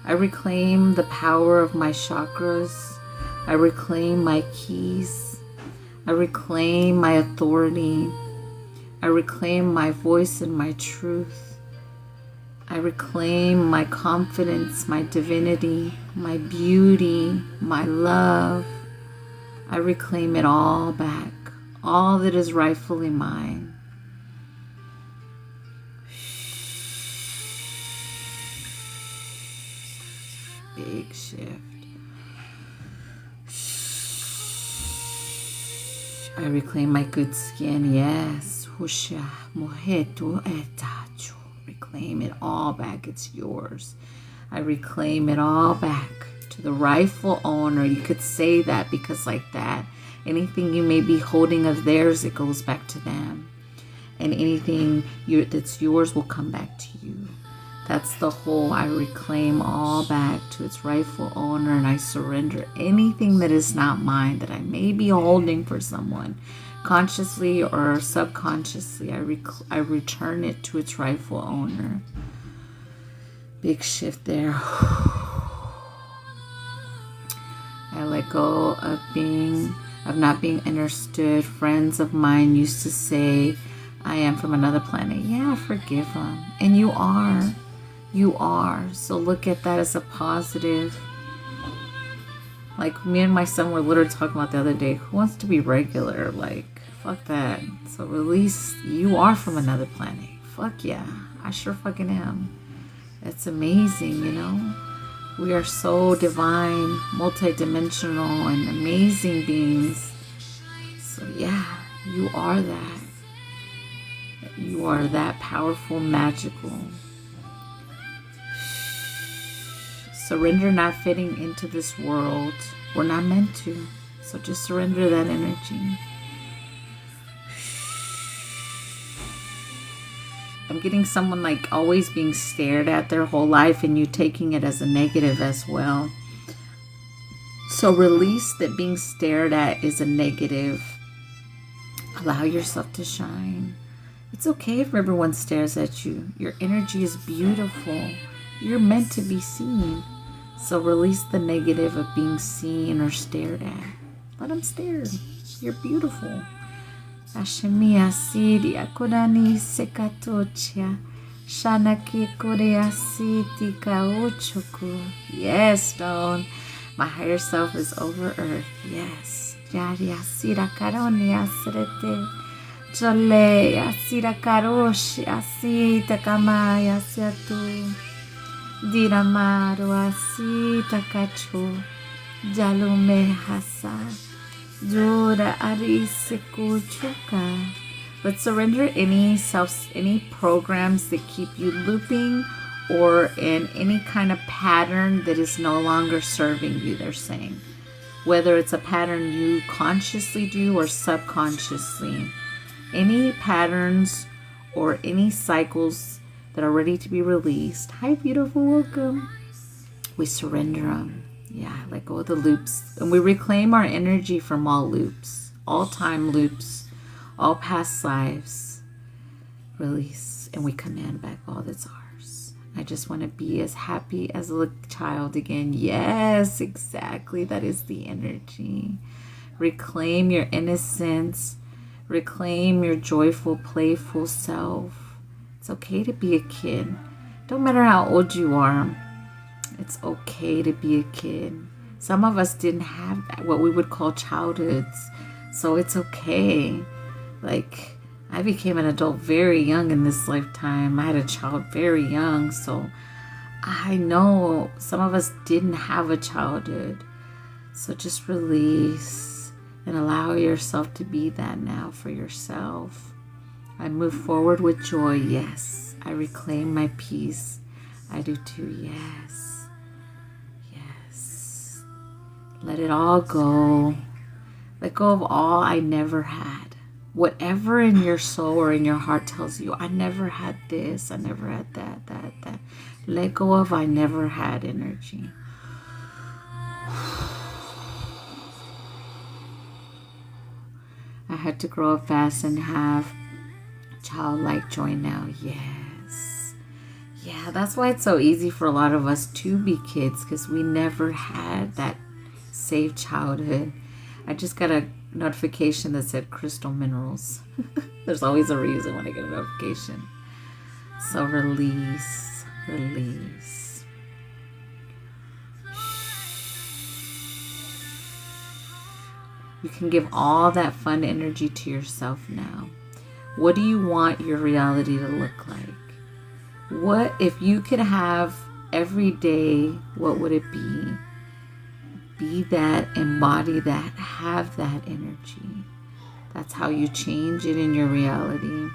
I reclaim the power of my chakras. I reclaim my keys. I reclaim my authority. I reclaim my voice and my truth. I reclaim my confidence, my divinity, my beauty, my love. I reclaim it all back, all that is rightfully mine. Big shift. I reclaim my good skin, yes. Husha, mohetu etachu. Reclaim it all back. It's yours. I reclaim it all back to the rightful owner. You could say that because like that, anything you may be holding of theirs, it goes back to them. And anything that's yours will come back to you. That's the whole. I reclaim all back to its rightful owner, and I surrender anything that is not mine that I may be holding for someone. Consciously or subconsciously, I return it to its rightful owner. Big shift there. I let go of not being understood. Friends of mine used to say, I am from another planet. Yeah, forgive them. And you are. You are. So look at that as a positive. Like me and my son were literally talking about the other day. Who wants to be regular? Like, fuck that. So release. You are from another planet. Fuck yeah. I sure fucking am. It's amazing, you know. We are so divine, multidimensional, and amazing beings. So yeah, you are that. You are that powerful, magical. Surrender not fitting into this world. We're not meant to. So just surrender that energy. I'm getting someone like always being stared at their whole life and you taking it as a negative as well. So release that being stared at is a negative. Allow yourself to shine. It's okay if everyone stares at you. Your energy is beautiful. You're meant to be seen. So release the negative of being seen or stared at. Let them stare. You're beautiful. Ashemia sidia kodani sekatocha. Shanaki korea siti kaochoku. Yes, Stone. My higher self is over earth. Yes. Yaria sira karoni asrete. Jole asira karoshi asita kamaya siatu. Diramaro asita kachu. Jalume hasa. Jura arisekuchuka. Let's surrender any programs that keep you looping or in any kind of pattern that is no longer serving you, they're saying. Whether it's a pattern you consciously do or subconsciously. Any patterns or any cycles that are ready to be released. Hi, beautiful, welcome. We surrender them. Yeah, let go of the loops. And we reclaim our energy from all loops, all time loops, all past lives. Release. And we command back all that's ours. I just want to be as happy as a child again. Yes, exactly. That is the energy. Reclaim your innocence. Reclaim your joyful, playful self. It's okay to be a kid. Don't matter how old you are. It's okay to be a kid. Some of us didn't have what we would call childhoods. So it's okay. Like, I became an adult very young in this lifetime. I had a child very young. So I know some of us didn't have a childhood. So just release and allow yourself to be that now for yourself. I move forward with joy. Yes. I reclaim my peace. I do too. Yes. Yes. Let it all go. Let go of all I never had. Whatever in your soul or in your heart tells you, I never had this, I never had that. Let go of I never had energy. I had to grow up fast and have childlike joy now. Yes. Yeah, that's why it's so easy for a lot of us to be kids, because we never had that safe childhood. I just got a notification that said crystal minerals. There's always a reason when I get a notification. So release, release. You can give all that fun energy to yourself now. What do you want your reality to look like? What if you could have every day, what would it be? Be that, embody that, have that energy. That's how you change it in your reality.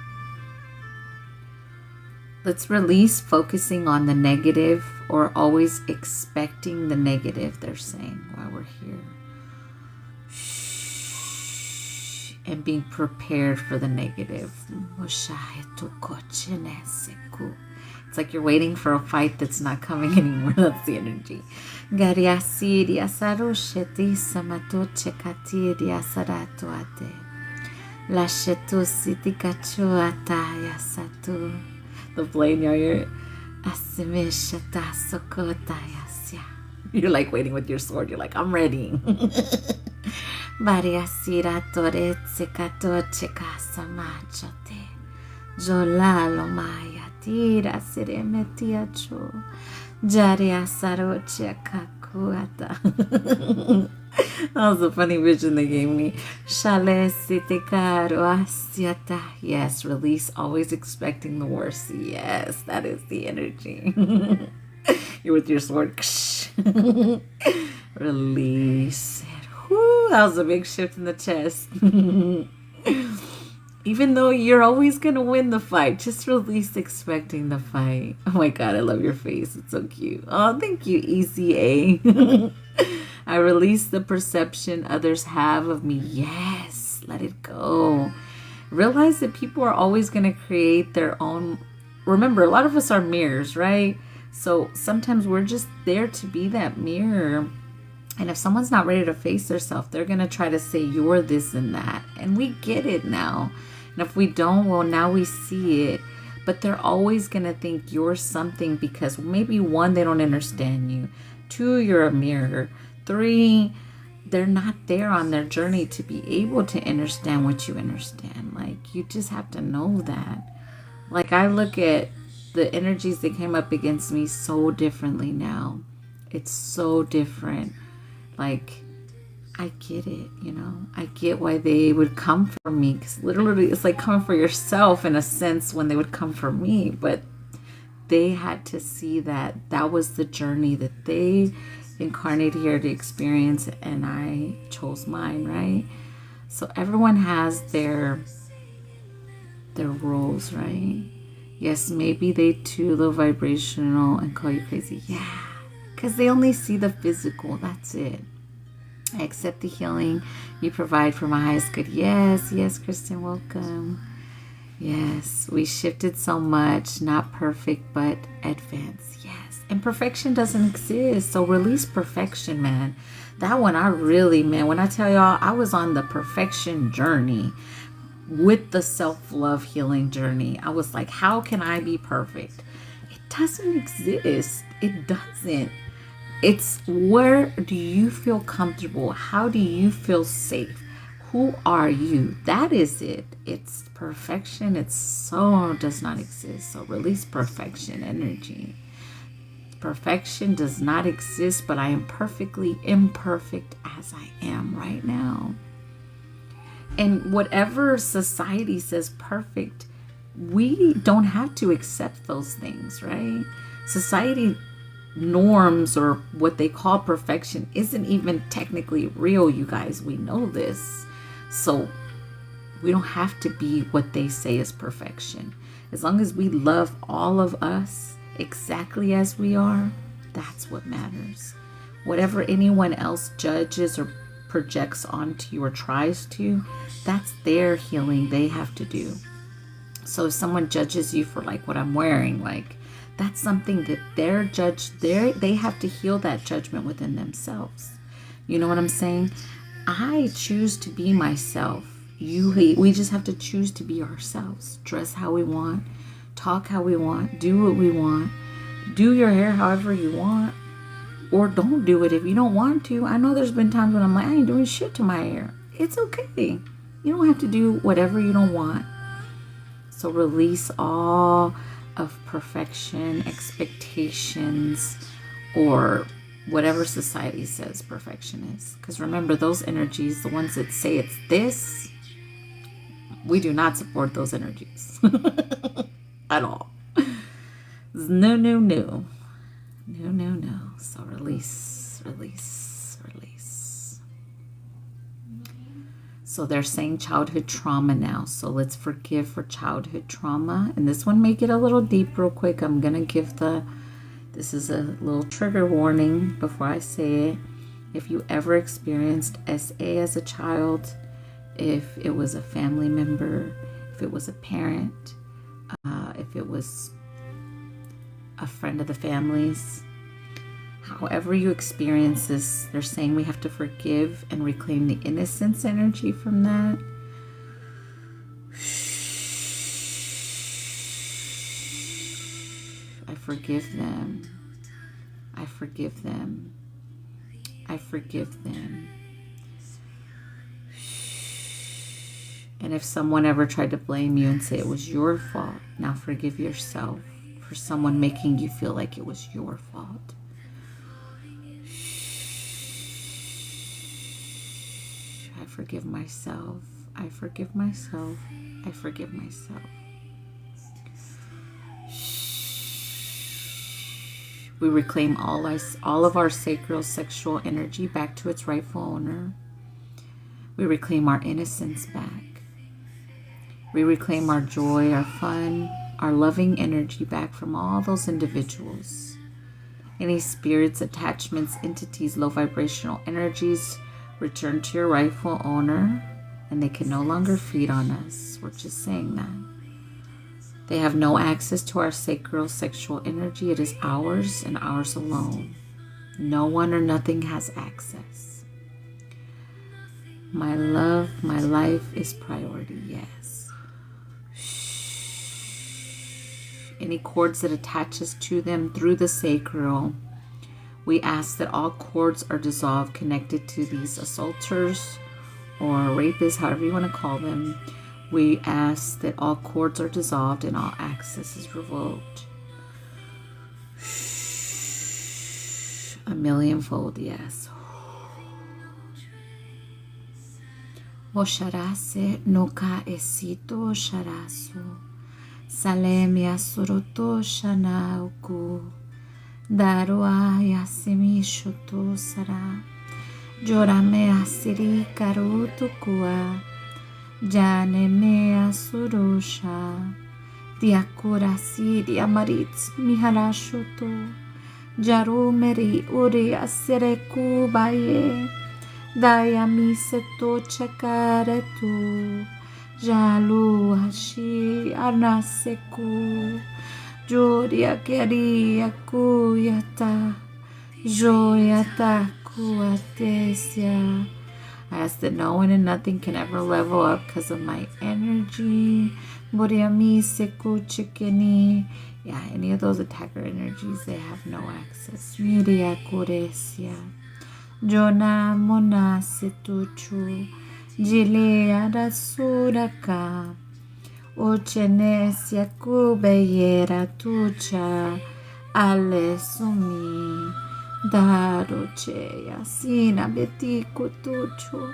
Let's release focusing on the negative or always expecting the negative, they're saying, while we're here. Shh. And being prepared for the negative. It's like you're waiting for a fight that's not coming anymore. That's the energy. The blade, you're like waiting with your sword. You're like, I'm ready. That was a funny vision they gave me. Yes, release, always expecting the worst. Yes, that is the energy. You're with your sword. Release it. Whew, that was a big shift in the chest. Even though you're always going to win the fight, just release expecting the fight. Oh my God, I love your face. It's so cute. Oh, thank you, ECA. I release the perception others have of me. Yes, let it go. Realize that people are always going to create their own. Remember, a lot of us are mirrors, right? So sometimes we're just there to be that mirror. And if someone's not ready to face themselves, they're going to try to say you're this and that. And we get it now. And if we don't, well, now we see it. But they're always going to think you're something because maybe one, they don't understand you. Two, you're a mirror. Three, they're not there on their journey to be able to understand what you understand. Like, you just have to know that. Like, I look at the energies that came up against me so differently now. It's so different. Like, I get it, you know. I get why they would come for me. Because literally, it's like coming for yourself in a sense when they would come for me. But they had to see that that was the journey that they incarnated here to experience, and I chose mine, right? So everyone has their roles, right? Yes, maybe they too low vibrational and call you crazy. Yeah, because they only see the physical. That's it. I accept the healing you provide for my highest good. Yes, yes, Kristen, welcome. Yes, we shifted so much, not perfect, but advanced. Yes, and perfection doesn't exist. So release perfection, man. That one, I really, man, when I tell y'all, I was on the perfection journey with the self-love healing journey. I was like, how can I be perfect? It doesn't exist. It doesn't. It's where do you feel comfortable? How do you feel safe? Who are you? That is it. It's perfection. It so does not exist. So release perfection energy. Perfection does not exist, but I am perfectly imperfect as I am right now. And whatever society says perfect, we don't have to accept those things, right? Society norms, or what they call perfection, isn't even technically real, you guys. We know this. So we don't have to be what they say is perfection. As long as we love all of us exactly as we are, that's what matters. Whatever anyone else judges or projects onto you or tries to, that's their healing they have to do. So if someone judges you for like what I'm wearing, like that's something that they have to heal that judgment within themselves. You know what I'm saying? I choose to be myself. We just have to choose to be ourselves. Dress how we want, talk how we want, do what we want, do your hair however you want, or don't do it if you don't want to. I know there's been times when I'm like, I ain't doing shit to my hair. It's okay. You don't have to do whatever you don't want. So release all of perfection, expectations, or whatever society says perfection is. Because remember, those energies, the ones that say it's this, we do not support those energies at all. No, no, no. No, no, no. So release, release, release. So they're saying childhood trauma now. So let's forgive for childhood trauma. And this one may get a little deep real quick. I'm going to give this is a little trigger warning before I say it. If you ever experienced SA as a child, if it was a family member, if it was a parent, if it was a friend of the family's, however you experience this, they're saying we have to forgive and reclaim the innocence energy from that. I forgive them. I forgive them. I forgive them. And if someone ever tried to blame you and say it was your fault, now forgive yourself for someone making you feel like it was your fault. I forgive myself. I forgive myself. I forgive myself. We reclaim all of our sacral sexual energy back to its rightful owner. We reclaim our innocence back. We reclaim our joy, our fun, our loving energy back from all those individuals. Any spirits, attachments, entities, low vibrational energies, return to your rightful owner, and they can no longer feed on us. We're just saying that. They have no access to our sacral sexual energy. It is ours and ours alone. No one or nothing has access. My love, my life is priority, yes. Any cords that attaches to them through the sacral, we ask that all cords are dissolved connected to these assaulters or rapists, however you want to call them. We ask that all cords are dissolved and all access is revoked. A millionfold, yes. Osharase no ka esito sharasu. Salemia suroto shanauku. Darua yasimi shoto sara. Jorame asiri karutukua. Jane me asurusha. Diakurasi diamaritz miharashoto. Jarumeri uri asereku baye. Dayami seto chakaretu. Jalu hashi anaseku. Joria keria kuyata. Joyata kuatesia. I ask that no one and nothing can ever level up because of my energy. Boriami seku chikeni. Yeah, any of those attacker energies, they have no access. Miria kuresia. Jona mona situchu. Jilea da suraka. Ochenesia kubeyera tucha. Ale sumi. Darocheya sina betiko tucho.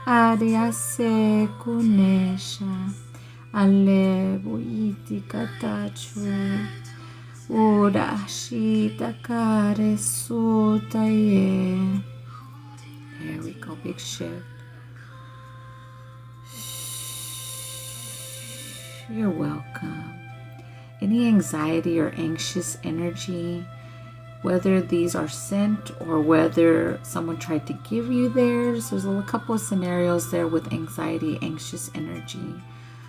Aria se kunesha. Ale buiti katachu. Ura shita kare sutaye. There we go, big shift. You're welcome. Any anxiety or anxious energy, whether these are sent or whether someone tried to give you theirs, there's a couple of scenarios there with anxiety, anxious energy.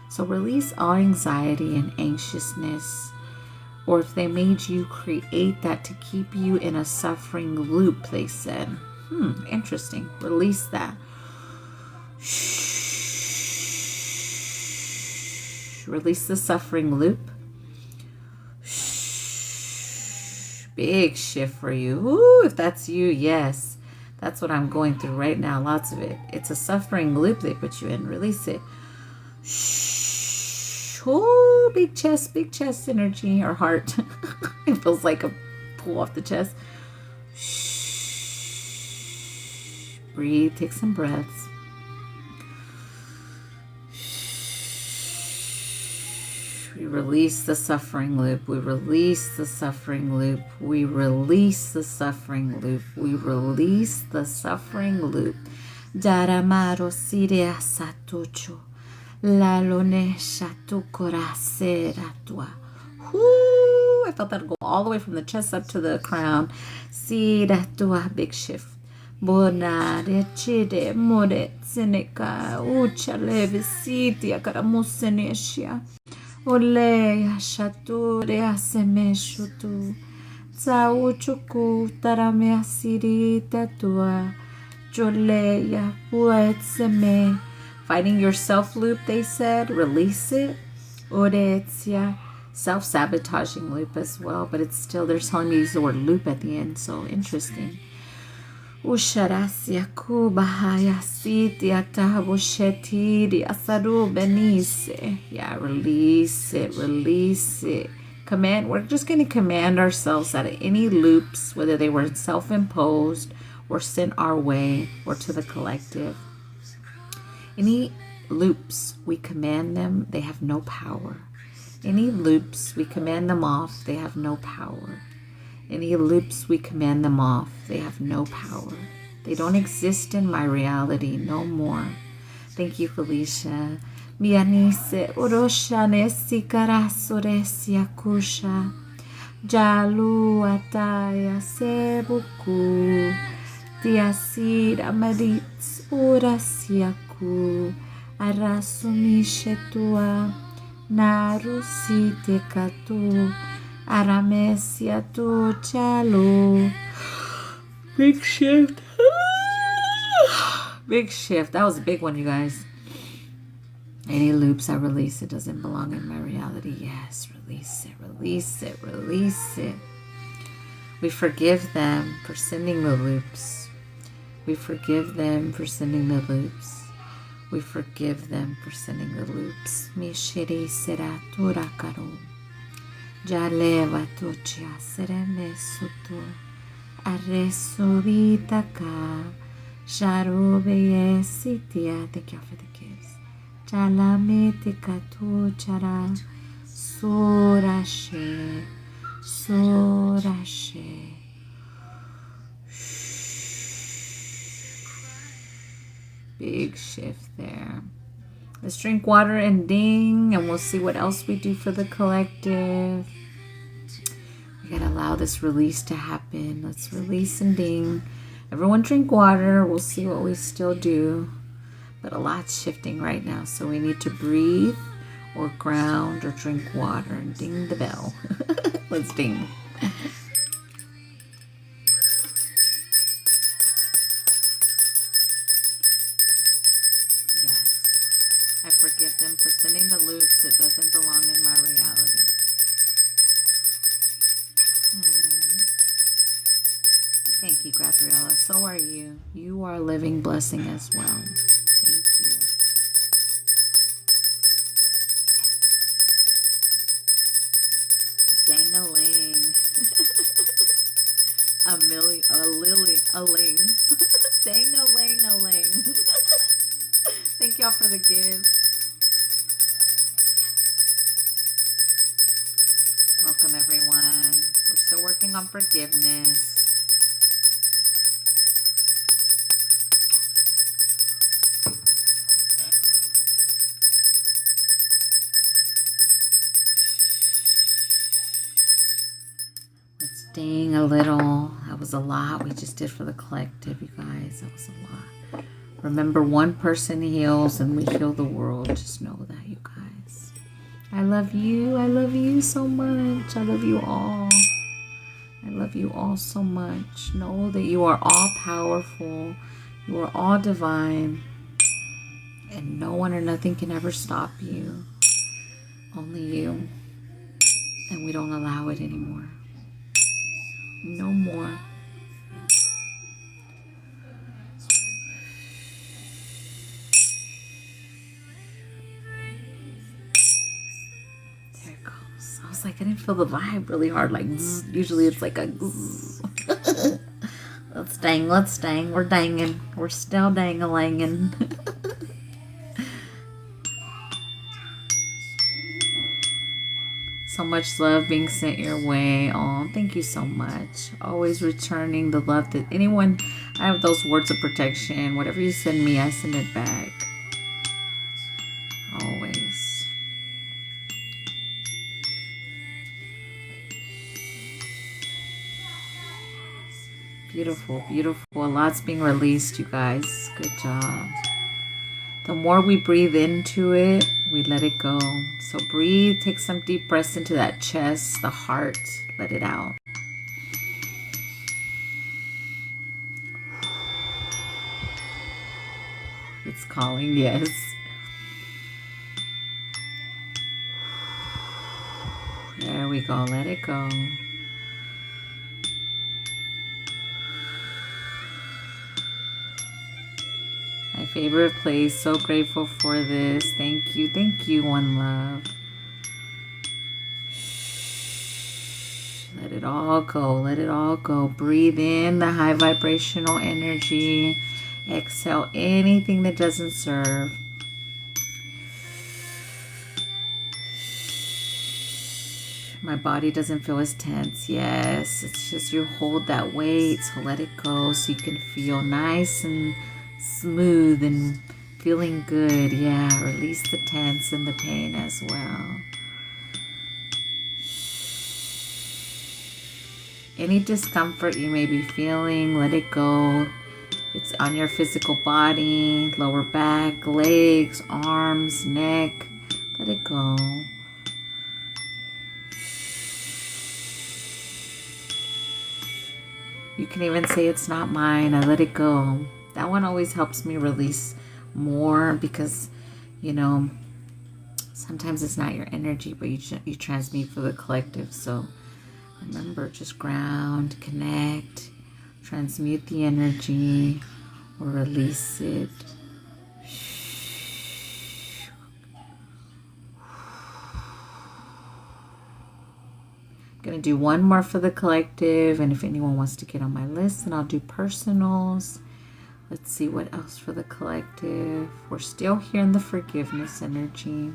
So release all anxiety and anxiousness, or if they made you create that to keep you in a suffering loop, they said. Interesting. Release that. Release the suffering loop. Big shift for you. Ooh, if that's you, yes. That's what I'm going through right now. Lots of it. It's a suffering loop they put you in. Release it. Oh, big chest energy or heart. It feels like a pull off the chest. Breathe, take some breaths. We release the suffering loop. We release the suffering loop. We release the suffering loop. We release the suffering loop. Jaramaro siria satucho. La lonesha tu coracera tua. I felt that go all the way from the chest up to the crown. Sira tua, big shift. Bona recide more seneca ucha leve sitia caramusenesia. Ole shature asemeshutu. Tsauchuku tarame asirita tua. Joleya puetseme. Fighting your self loop, they said. Release it. Oretzia. Self-sabotaging loop as well, but it's still, they're telling me to use the word loop at the end, so interesting. Usharasia kubahaya siti atahabushetiri asaru benise. Yeah, release it, release it. Command, we're just going to command ourselves out of any loops, whether they were self-imposed or sent our way or to the collective. Any loops, we command them, they have no power. Any loops, we command them off, they have no power. Any loops, we command them off, they have no power. They don't exist in my reality no more. Thank you, Felicia. Mianise oroshane sikarasoresia kusha. Jalu ataya sebuku. Tiasira maritz urasiaku. Arasumishetua. Narusite katu. Aramesia tu chalo. Big shift. Big shift. That was a big one, you guys. Any loops I release, it doesn't belong in my reality. Yes, release it, release it, release it. We forgive them for sending the loops. We forgive them for sending the loops. We forgive them for sending the loops. Mishiri sera turakaro. Jaleva tocha sereme suto. Aresuritaka. Sharube sitia. Thank you for the kiss. Jalamete katu chara. Surashe. Sorashe. Big shift there. Let's drink water and ding, and we'll see what else we do for the collective. We gotta allow this release to happen. Let's release and ding. Everyone drink water. We'll see what we still do. But a lot's shifting right now, so we need to breathe or ground or drink water and ding the bell. Let's ding. Yes. I forgive them for sending the loops. It doesn't belong in my reality. Thank you, Gabriella. So are you. You are a living blessing as well. Thank you. Dang-a-ling. a-lings. Dang-a-ling-a-ling. Thank y'all for the gift. Welcome, everyone. We're still working on forgiveness. Let's ding a little. That was a lot we just did for the collective, you guys. That was a lot. Remember, one person heals and we heal the world. Just know that, you guys. I love you. I love you so much. I love you all. I love you all so much. Know that you are all powerful. You are all divine. And no one or nothing can ever stop you. Only you. And we don't allow it anymore. No more. There it goes. I was like, I didn't feel the vibe really hard. Like, zzz. Usually it's like a zzz. Let's dang, let's dang. We're danging. We're still dang-a-langing. So much love being sent your way. Oh, thank you so much. Always returning the love that anyone, I have those words of protection. Whatever you send me, I send it back. Always. Beautiful, beautiful. A lot's being released, you guys. Good job. The more we breathe into it, we let it go. So breathe, take some deep breaths into that chest, the heart, let it out. It's calling, yes. There we go, let it go. My favorite place. So grateful for this. Thank you, one love. Let it all go. Let it all go. Breathe in the high vibrational energy. Exhale anything that doesn't serve. My body doesn't feel as tense. Yes, it's just you hold that weight. So let it go so you can feel nice and smooth and feeling good. Yeah, release the tense and the pain as well. Any discomfort you may be feeling, let it go. It's on your physical body, lower back, legs, arms, neck. Let it go. You can even say it's not mine. I let it go. That one always helps me release more because, you know, sometimes it's not your energy, but you transmute for the collective. So remember, just ground, connect, transmute the energy or release it. Gonna do one more for the collective, and if anyone wants to get on my list, then I'll do personals. Let's see what else for the collective. We're still here in the forgiveness energy.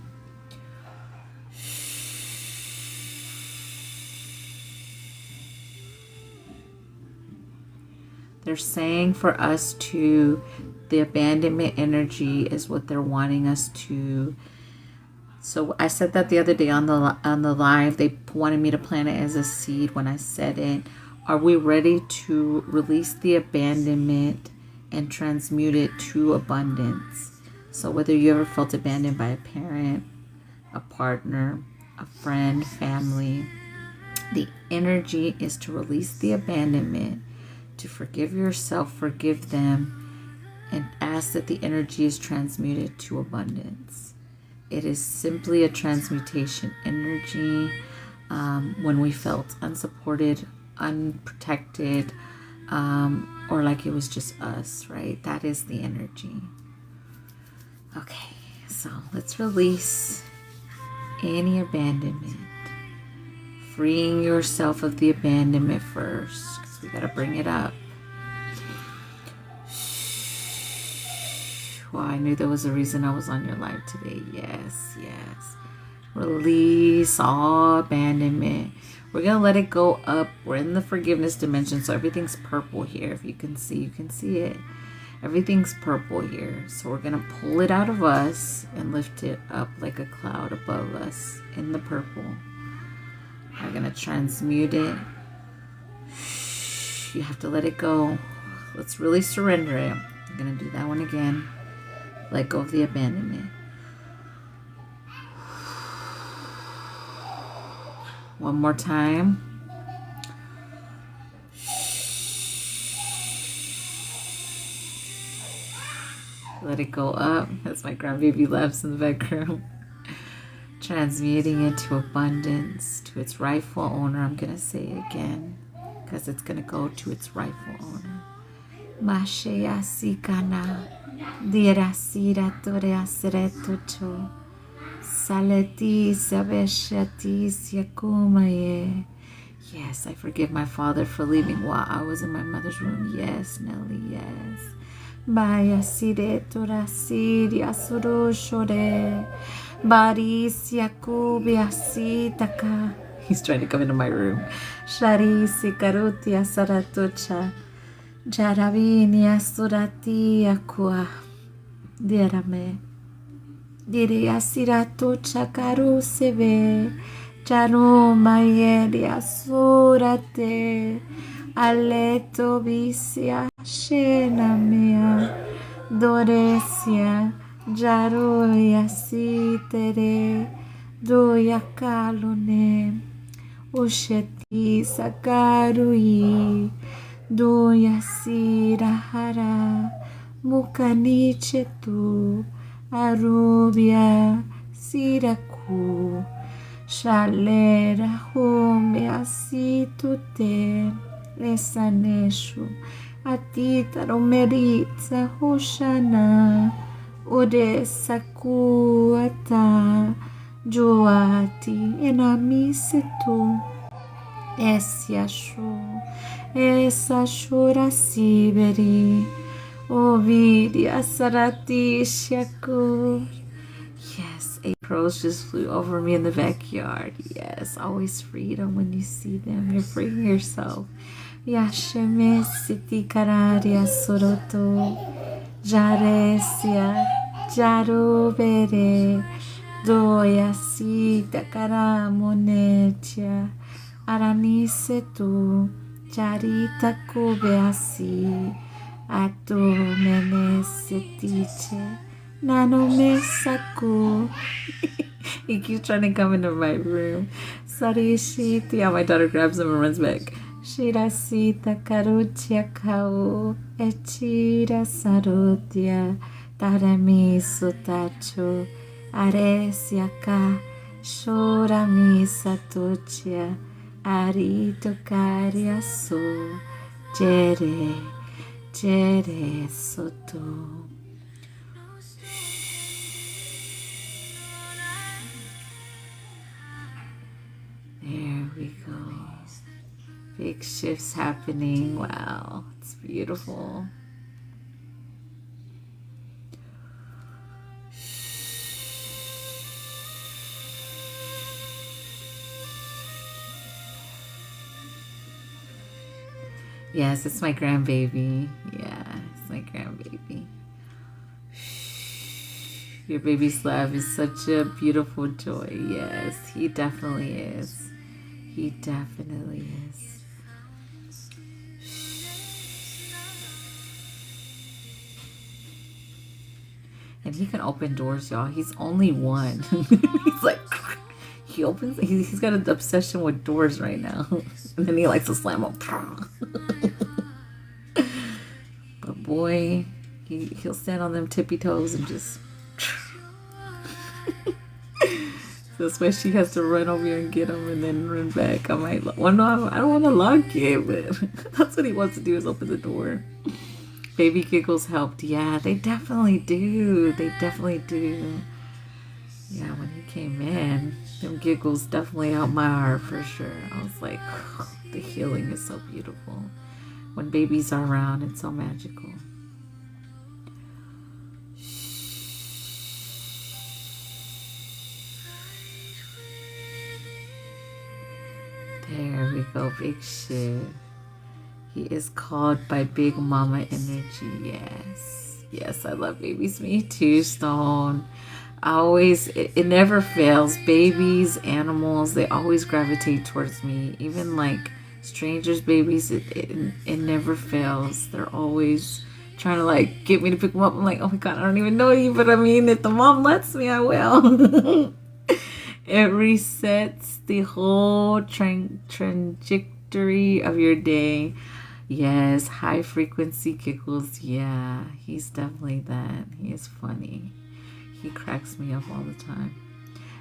They're saying for us to, the abandonment energy is what they're wanting us to. So I said that the other day on the live. They wanted me to plant it as a seed when I said it. Are we ready to release the abandonment and transmute it to abundance? So whether you ever felt abandoned by a parent, a partner, a friend, family, the energy is to release the abandonment, to forgive yourself, forgive them, and ask that the energy is transmuted to abundance. It is simply a transmutation energy. When we felt unsupported, unprotected, or like it was just us, right? That is the energy. Okay, so let's release any abandonment. Freeing yourself of the abandonment first, because we got to bring it up. Well, I knew there was a reason I was on your live today. Yes, yes. Release all abandonment. We're going to let it go up. We're in the forgiveness dimension, so everything's purple here. If you can see it. Everything's purple here. So we're going to pull it out of us and lift it up like a cloud above us in the purple. We're going to transmute it. You have to let it go. Let's really surrender it. I'm going to do that one again. Let go of the abandonment. One more time. Let it go up as my grandbaby laughs in the background. Transmuting it to abundance, to its rightful owner. I'm going to say it again because it's going to go to its rightful owner. Masheya sikana dirasira torea seretucho saleti sabeshati siakumaye. Yes, I forgive my father for leaving while I was in my mother's room. Yes, Nelly, yes. Baya sire torasiri asuro shore baris yakubi asitaka. He's trying to come into my room. Shari sikaruti asaratucha. Jaravini asurati akua dirame diri asirato chakaru seve charu mayeri asurate aleto visia shena mea doresia jaru yasitere doya kalone usheti sakarui Doya sirahara mukaniche tu arubia siraku shalera home asitute lesaneshu atita romeritza hoshana odesaku ata joati enamisitu esiashu essa shura siberi ovidia sarati shakur. Yes, 8 crows just flew over me in the backyard. Yes, always freedom when you see them. You're freeing yourself. Yasheme siti kararia soroto jaresia jarubere doya sita karamonetia aranise tu Charita kubeasi atu menesetiche nano mesaku. He keeps trying to come into my room. Sarishiti. Yeah, my daughter grabs him and runs back. Shirasita karuchia kau echira sarutia tarami sutachu aresia ka shorami satuchia Arito cariaso, jere, jere soto. There we go. Big shifts happening. Wow, it's beautiful. Yes, it's my grandbaby. Yeah, it's my grandbaby. Your baby's laugh is such a beautiful joy. Yes, he definitely is. He definitely is. And he can open doors, y'all. He's only one. He's like, he opens, he's got an obsession with doors right now. And then he likes to slam them. But boy, he'll stand on them tippy toes and just... So that's why she has to run over here and get him and then run back. I might, well, no, I don't want to lock it, but that's what he wants to do, is open the door. Baby giggles helped. Yeah, they definitely do. They definitely do. Yeah, when he came in, them giggles definitely helped my heart for sure. I was like, oh, the healing is so beautiful. When babies are around, it's so magical. There we go, Big Shiv. He is called by Big Mama Energy. Yes. Yes, I love babies. Me too, Stone. I always, it never fails. Babies, animals, they always gravitate towards me. Even like strangers' babies, it never fails. They're always trying to like get me to pick them up. I'm like, oh my God, I don't even know you. But I mean, if the mom lets me, I will. It resets the whole trajectory of your day. Yes, high frequency giggles. Yeah, he's definitely that. He is funny. He cracks me up all the time.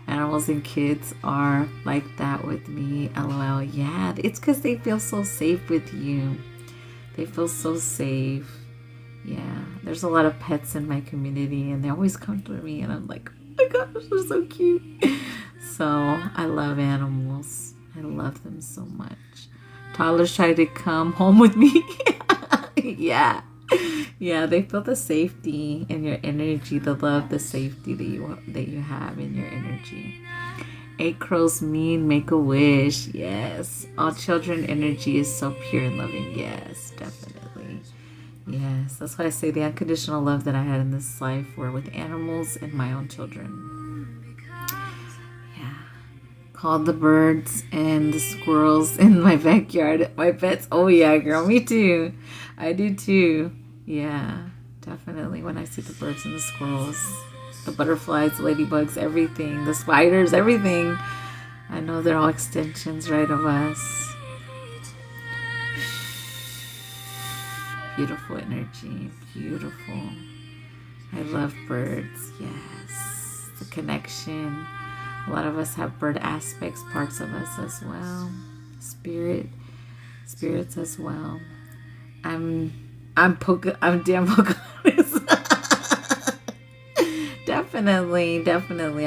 Animals and kids are like that with me. LOL. Yeah, it's because they feel so safe with you. They feel so safe. Yeah, there's a lot of pets in my community and they always come to me and I'm like, oh my gosh, they're so cute. So I love animals. I love them so much. Toddlers try to come home with me. Yeah. Yeah, they feel the safety in your energy, the love, the safety that you have in your energy. 8 crows mean make a wish. Yes. All children energy is so pure and loving. Yes, definitely. Yes. That's why I say the unconditional love that I had in this life were with animals and my own children. Called the birds and the squirrels in my backyard my pets. Oh yeah, girl, me too. I do too. Yeah, definitely. When I see the birds and the squirrels, the butterflies, the ladybugs, everything, the spiders, everything, I know they're all extensions, right, of us. Beautiful energy. Beautiful. I love birds. Yes. The connection. A lot of us have bird aspects, parts of us as well. Spirits as well. I'm damn Pocahontas. Definitely. I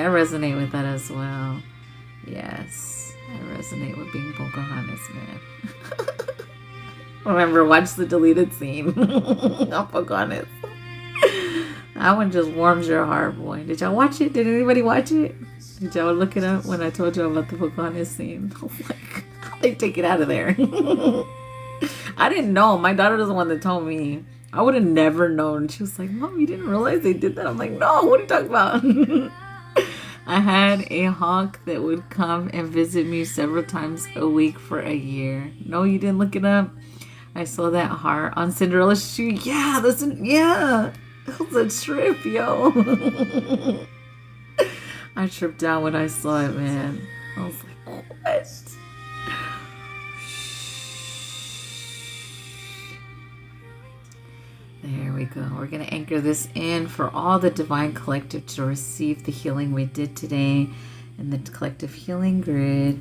resonate with that as well. Yes, I resonate with being Pocahontas, man. Remember, watch the deleted scene of Pocahontas. That one just warms your heart, boy. Did y'all watch it? Did anybody watch it? Did y'all look it up when I told you about the Pocahontas scene? I was like, how'd they take it out of there? I didn't know. My daughter was the one that told me. I would have never known. She was like, Mom, you didn't realize they did that? I'm like, no, what are you talking about? I had a hawk that would come and visit me several times a week for a year. No, you didn't look it up? I saw that heart on Cinderella's shoe. Yeah, that was a trip, yo. I tripped out when I saw it, man. I was like, what? There we go. We're going to anchor this in for all the Divine Collective to receive the healing we did today in the collective healing grid.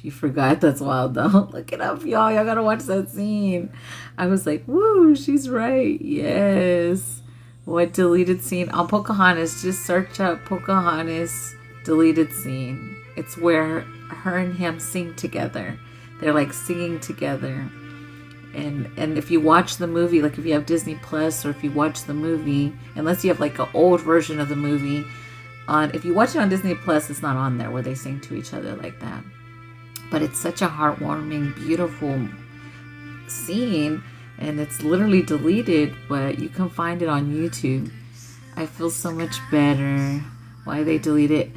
You forgot? That's wild, though. Look it up, y'all. Y'all got to watch that scene. I was like, woo, she's right. Yes. What deleted scene? On Pocahontas, just search up Pocahontas deleted scene. It's where her and him sing together. They're like singing together. And if you watch the movie, like if you have Disney Plus or if you watch the movie, unless you have like an old version of the movie, if you watch it on Disney Plus, it's not on there where they sing to each other like that. But it's such a heartwarming, beautiful scene, and it's literally deleted, but you can find it on YouTube. I feel so much better. Why they delete it?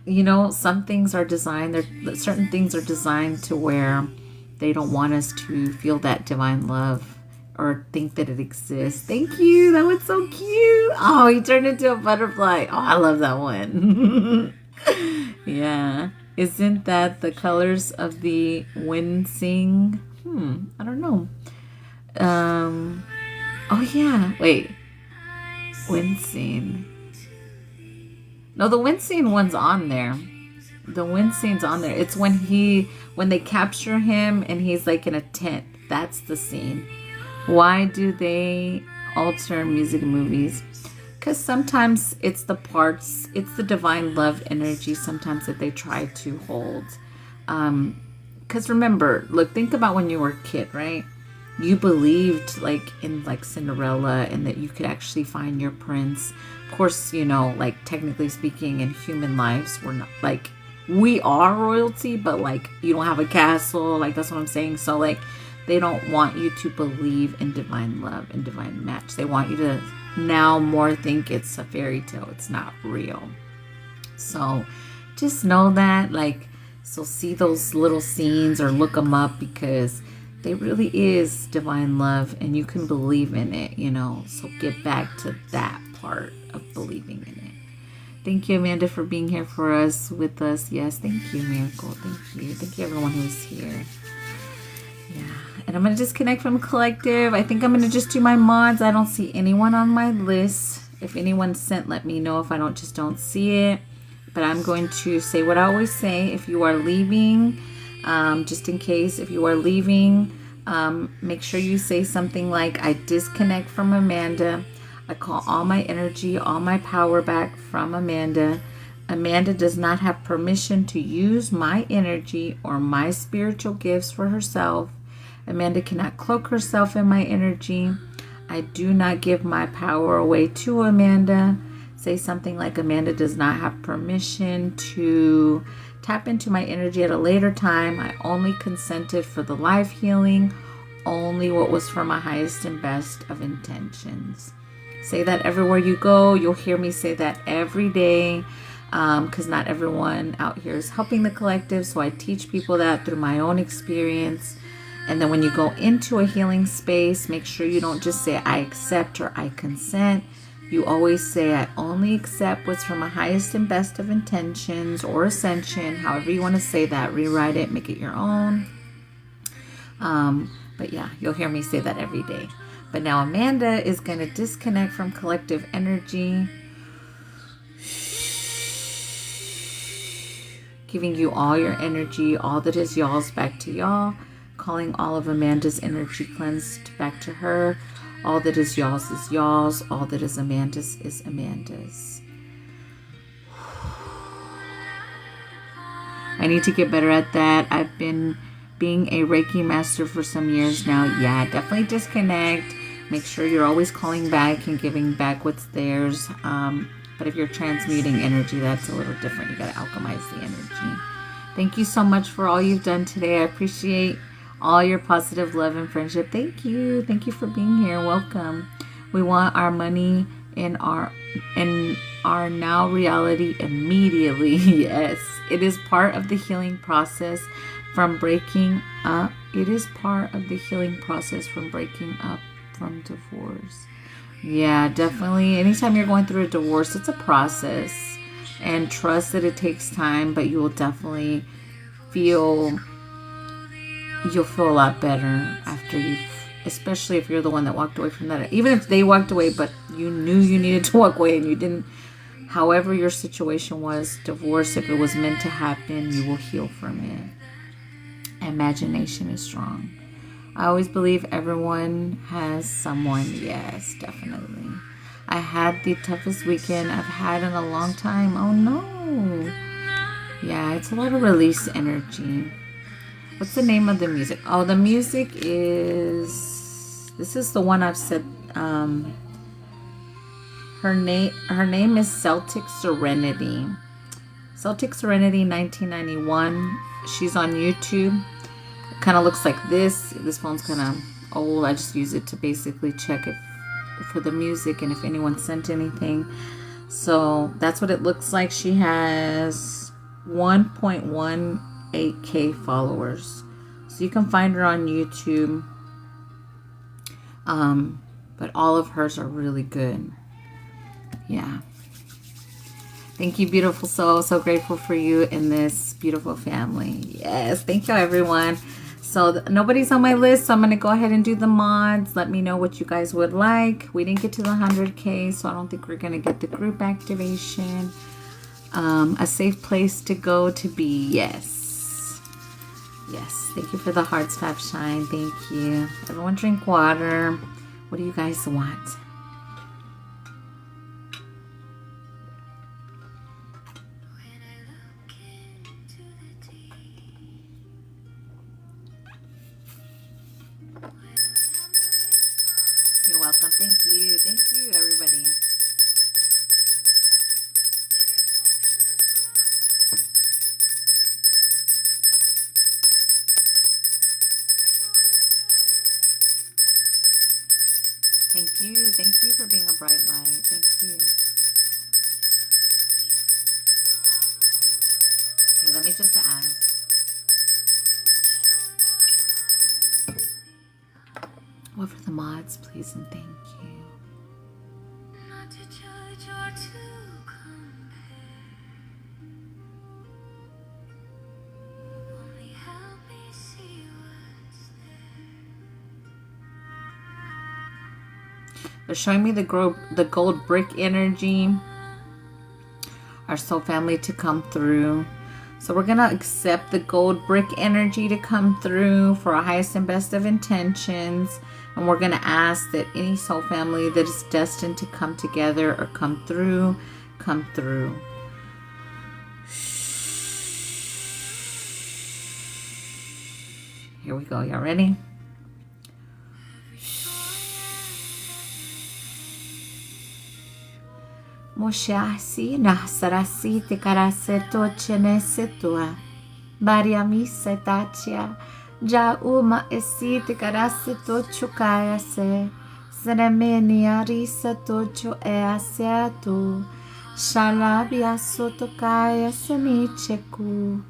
You know, some things are designed, certain things are designed to where they don't want us to feel that divine love or think that it exists. Thank you. That was so cute. Oh, he turned into a butterfly. Oh, I love that one. Yeah. Isn't that the colors of the wincing? I don't know. Oh yeah. Wait. Wincing. No, the wincing one's on there. The wincing's on there. It's when they capture him and he's like in a tent. That's the scene. Why do they alter music in movies? Because sometimes it's the parts, it's the divine love energy sometimes that they try to hold. Because remember, look, think about when you were a kid, right? You believed like in like Cinderella and that you could actually find your prince. Of course, you know, like technically speaking, in human lives, we're not like, we are royalty, but like you don't have a castle. Like that's what I'm saying. So like they don't want you to believe in divine love and divine match. They want you to now more think it's a fairy tale. It's not real. So just know that, like, so see those little scenes or look them up, because they really is divine love and you can believe in it, you know. So get back to that part of believing in it. Thank you, Amanda, for being here for us, with us. Yes, thank you, Miracle. Thank you. Thank you, everyone who's here. Yeah, and I'm going to disconnect from collective. I think I'm going to just do my mods. I don't see anyone on my list. If anyone sent, let me know. If I don't see it. But I'm going to say what I always say. If you are leaving, just in case, if you are leaving, make sure you say something like, I disconnect from Amanda. I call all my energy, all my power back from Amanda. Amanda does not have permission to use my energy or my spiritual gifts for herself. Amanda cannot cloak herself in my energy. I do not give my power away to Amanda. Say something like, Amanda does not have permission to tap into my energy at a later time. I only consented for the life healing, only what was for my highest and best of intentions. Say that everywhere you go. You'll hear me say that every day, because not everyone out here is helping the collective. So I teach people that through my own experience. And then when you go into a healing space, make sure you don't just say, I accept or I consent. You always say, I only accept what's from my highest and best of intentions or ascension. However you want to say that, rewrite it, make it your own. But yeah, you'll hear me say that every day. But now Amanda is going to disconnect from collective energy, giving you all your energy, all that is y'all's back to y'all, calling all of Amanda's energy cleansed back to her. All that is y'all's, all that is Amanda's is Amanda's. I need to get better at that. I've been being a Reiki master for some years now. Yeah, definitely disconnect. Make sure you're always calling back and giving back what's theirs. But if you're transmuting energy, that's a little different. You got to alchemize the energy. Thank you so much for all you've done today. I appreciate all your positive love and friendship. Thank you. Thank you for being here. Welcome. We want our money in our now reality immediately. Yes. It is part of the healing process from breaking up. It is part of the healing process from breaking up from divorce. Yeah, definitely. Anytime you're going through a divorce, it's a process. And trust that it takes time, but you will definitely feel a lot better after especially if you're the one that walked away from that. Even if they walked away, but you knew you needed to walk away and you didn't. However your situation was, divorce, if it was meant to happen, you will heal from it. Imagination is strong. I always believe everyone has someone. Yes, definitely. I had the toughest weekend I've had in a long time. Oh no. Yeah, it's a lot of release energy. What's the name of the music? Oh, the music is, this is the one I've said, her name is Celtic Serenity. Celtic Serenity 1991. She's on YouTube. It kind of looks like this. This phone's kind of old. I just use it to basically check it for the music and if anyone sent anything. So that's what it looks like. She has 1.18K followers. So you can find her on YouTube. But all of hers are really good. Yeah. Thank you, beautiful soul. So grateful for you in this beautiful family. Yes. Thank you, everyone. So nobody's on my list, so I'm going to go ahead and do the mods. Let me know what you guys would like. We didn't get to the 100K, so I don't think we're going to get the group activation. A safe place to go to be. Yes. Yes. Thank you for the hearts, Fab Shine. Thank you. Everyone drink water. What do you guys want? You're welcome. Thank you. Thank you, everybody. Thank you. Thank you for being a bright light. Thank you. Okay, let me just ask. What for the mods, please, and thank you. Not to judge or to compare. Only help me see what's there. They're showing me the gold brick energy. Our soul family to come through. So we're going to accept the gold brick energy to come through for our highest and best of intentions. And we're going to ask that any soul family that is destined to come together or come through, come through. Here we go. Y'all ready? Moshiasi nasarasi te karaseto chenesetua. Bariami setachia. Ja uma esi te karaseto chukaya se. Seremeni arisa tocho easeatu. Shalabia sotokaya semicheku.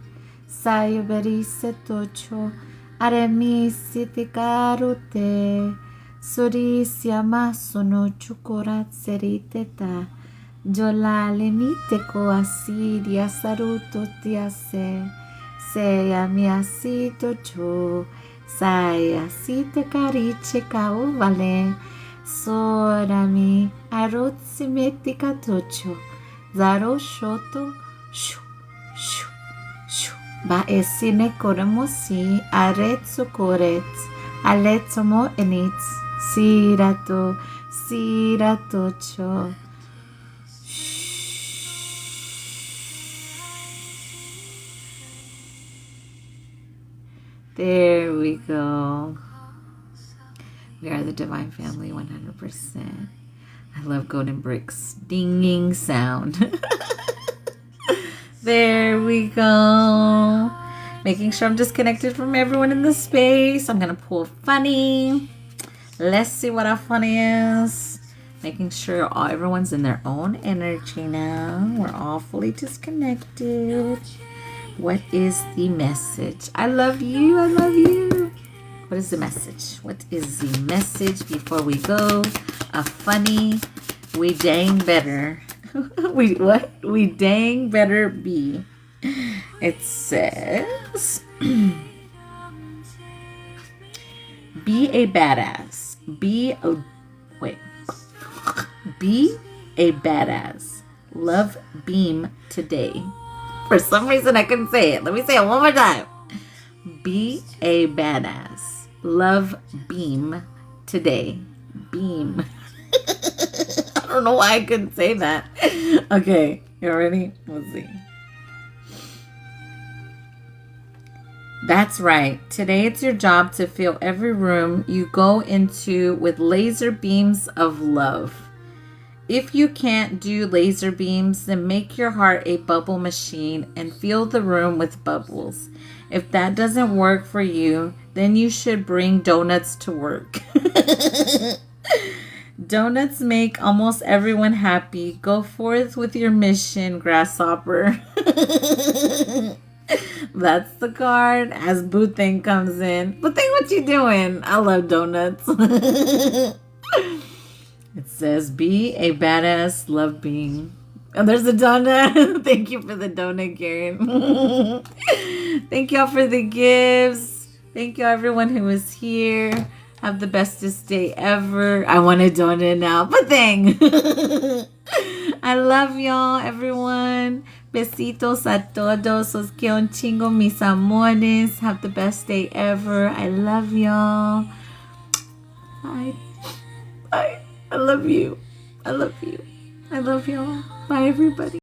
Sayuberise tocho. Aremisi te karute. Surisia masono chukorat seriteta. Jolale mite ko asidia saruto tiase. Seya mi asito cho. Saya site carice kao vale. Sorami arotsi meti katocho. Zaro shoto. Shu. Shu. Shu. Ba esine koremosi aretsu korets. Aletsomo enits. Sirato. Sirato cho. There we go. We are the Divine Family 100%. I love golden bricks. Dinging sound. There we go. Making sure I'm disconnected from everyone in the space. I'm going to pull funny. Let's see what our funny is. Making sure everyone's in their own energy now. We're all fully disconnected. What is the message? I love you. I love you. What is the message? What is the message before we go? A funny, we dang better. We dang better be. It says, be a badass. Be a badass. Love beam today. For some reason, I couldn't say it. Let me say it one more time. Be a badass. Love beam today. Beam. I don't know why I couldn't say that. Okay, you ready? Let's see. That's right. Today it's your job to fill every room you go into with laser beams of love. If you can't do laser beams, then make your heart a bubble machine and fill the room with bubbles. If that doesn't work for you, then you should bring donuts to work. Donuts make almost everyone happy. Go forth with your mission, grasshopper. That's the card as Boothang comes in. Boothang, what you doing? I love donuts. It says, be a badass, love being. Oh, there's a donut. Thank you for the donut, Karen. Thank y'all for the gifts. Thank you everyone who was here. Have the bestest day ever. I want a donut now. But dang. I love y'all, everyone. Besitos a todos. Os quiero un chingo, mis amores. Have the best day ever. I love y'all. Bye. Bye. I love you. I love you. I love y'all. Bye, everybody.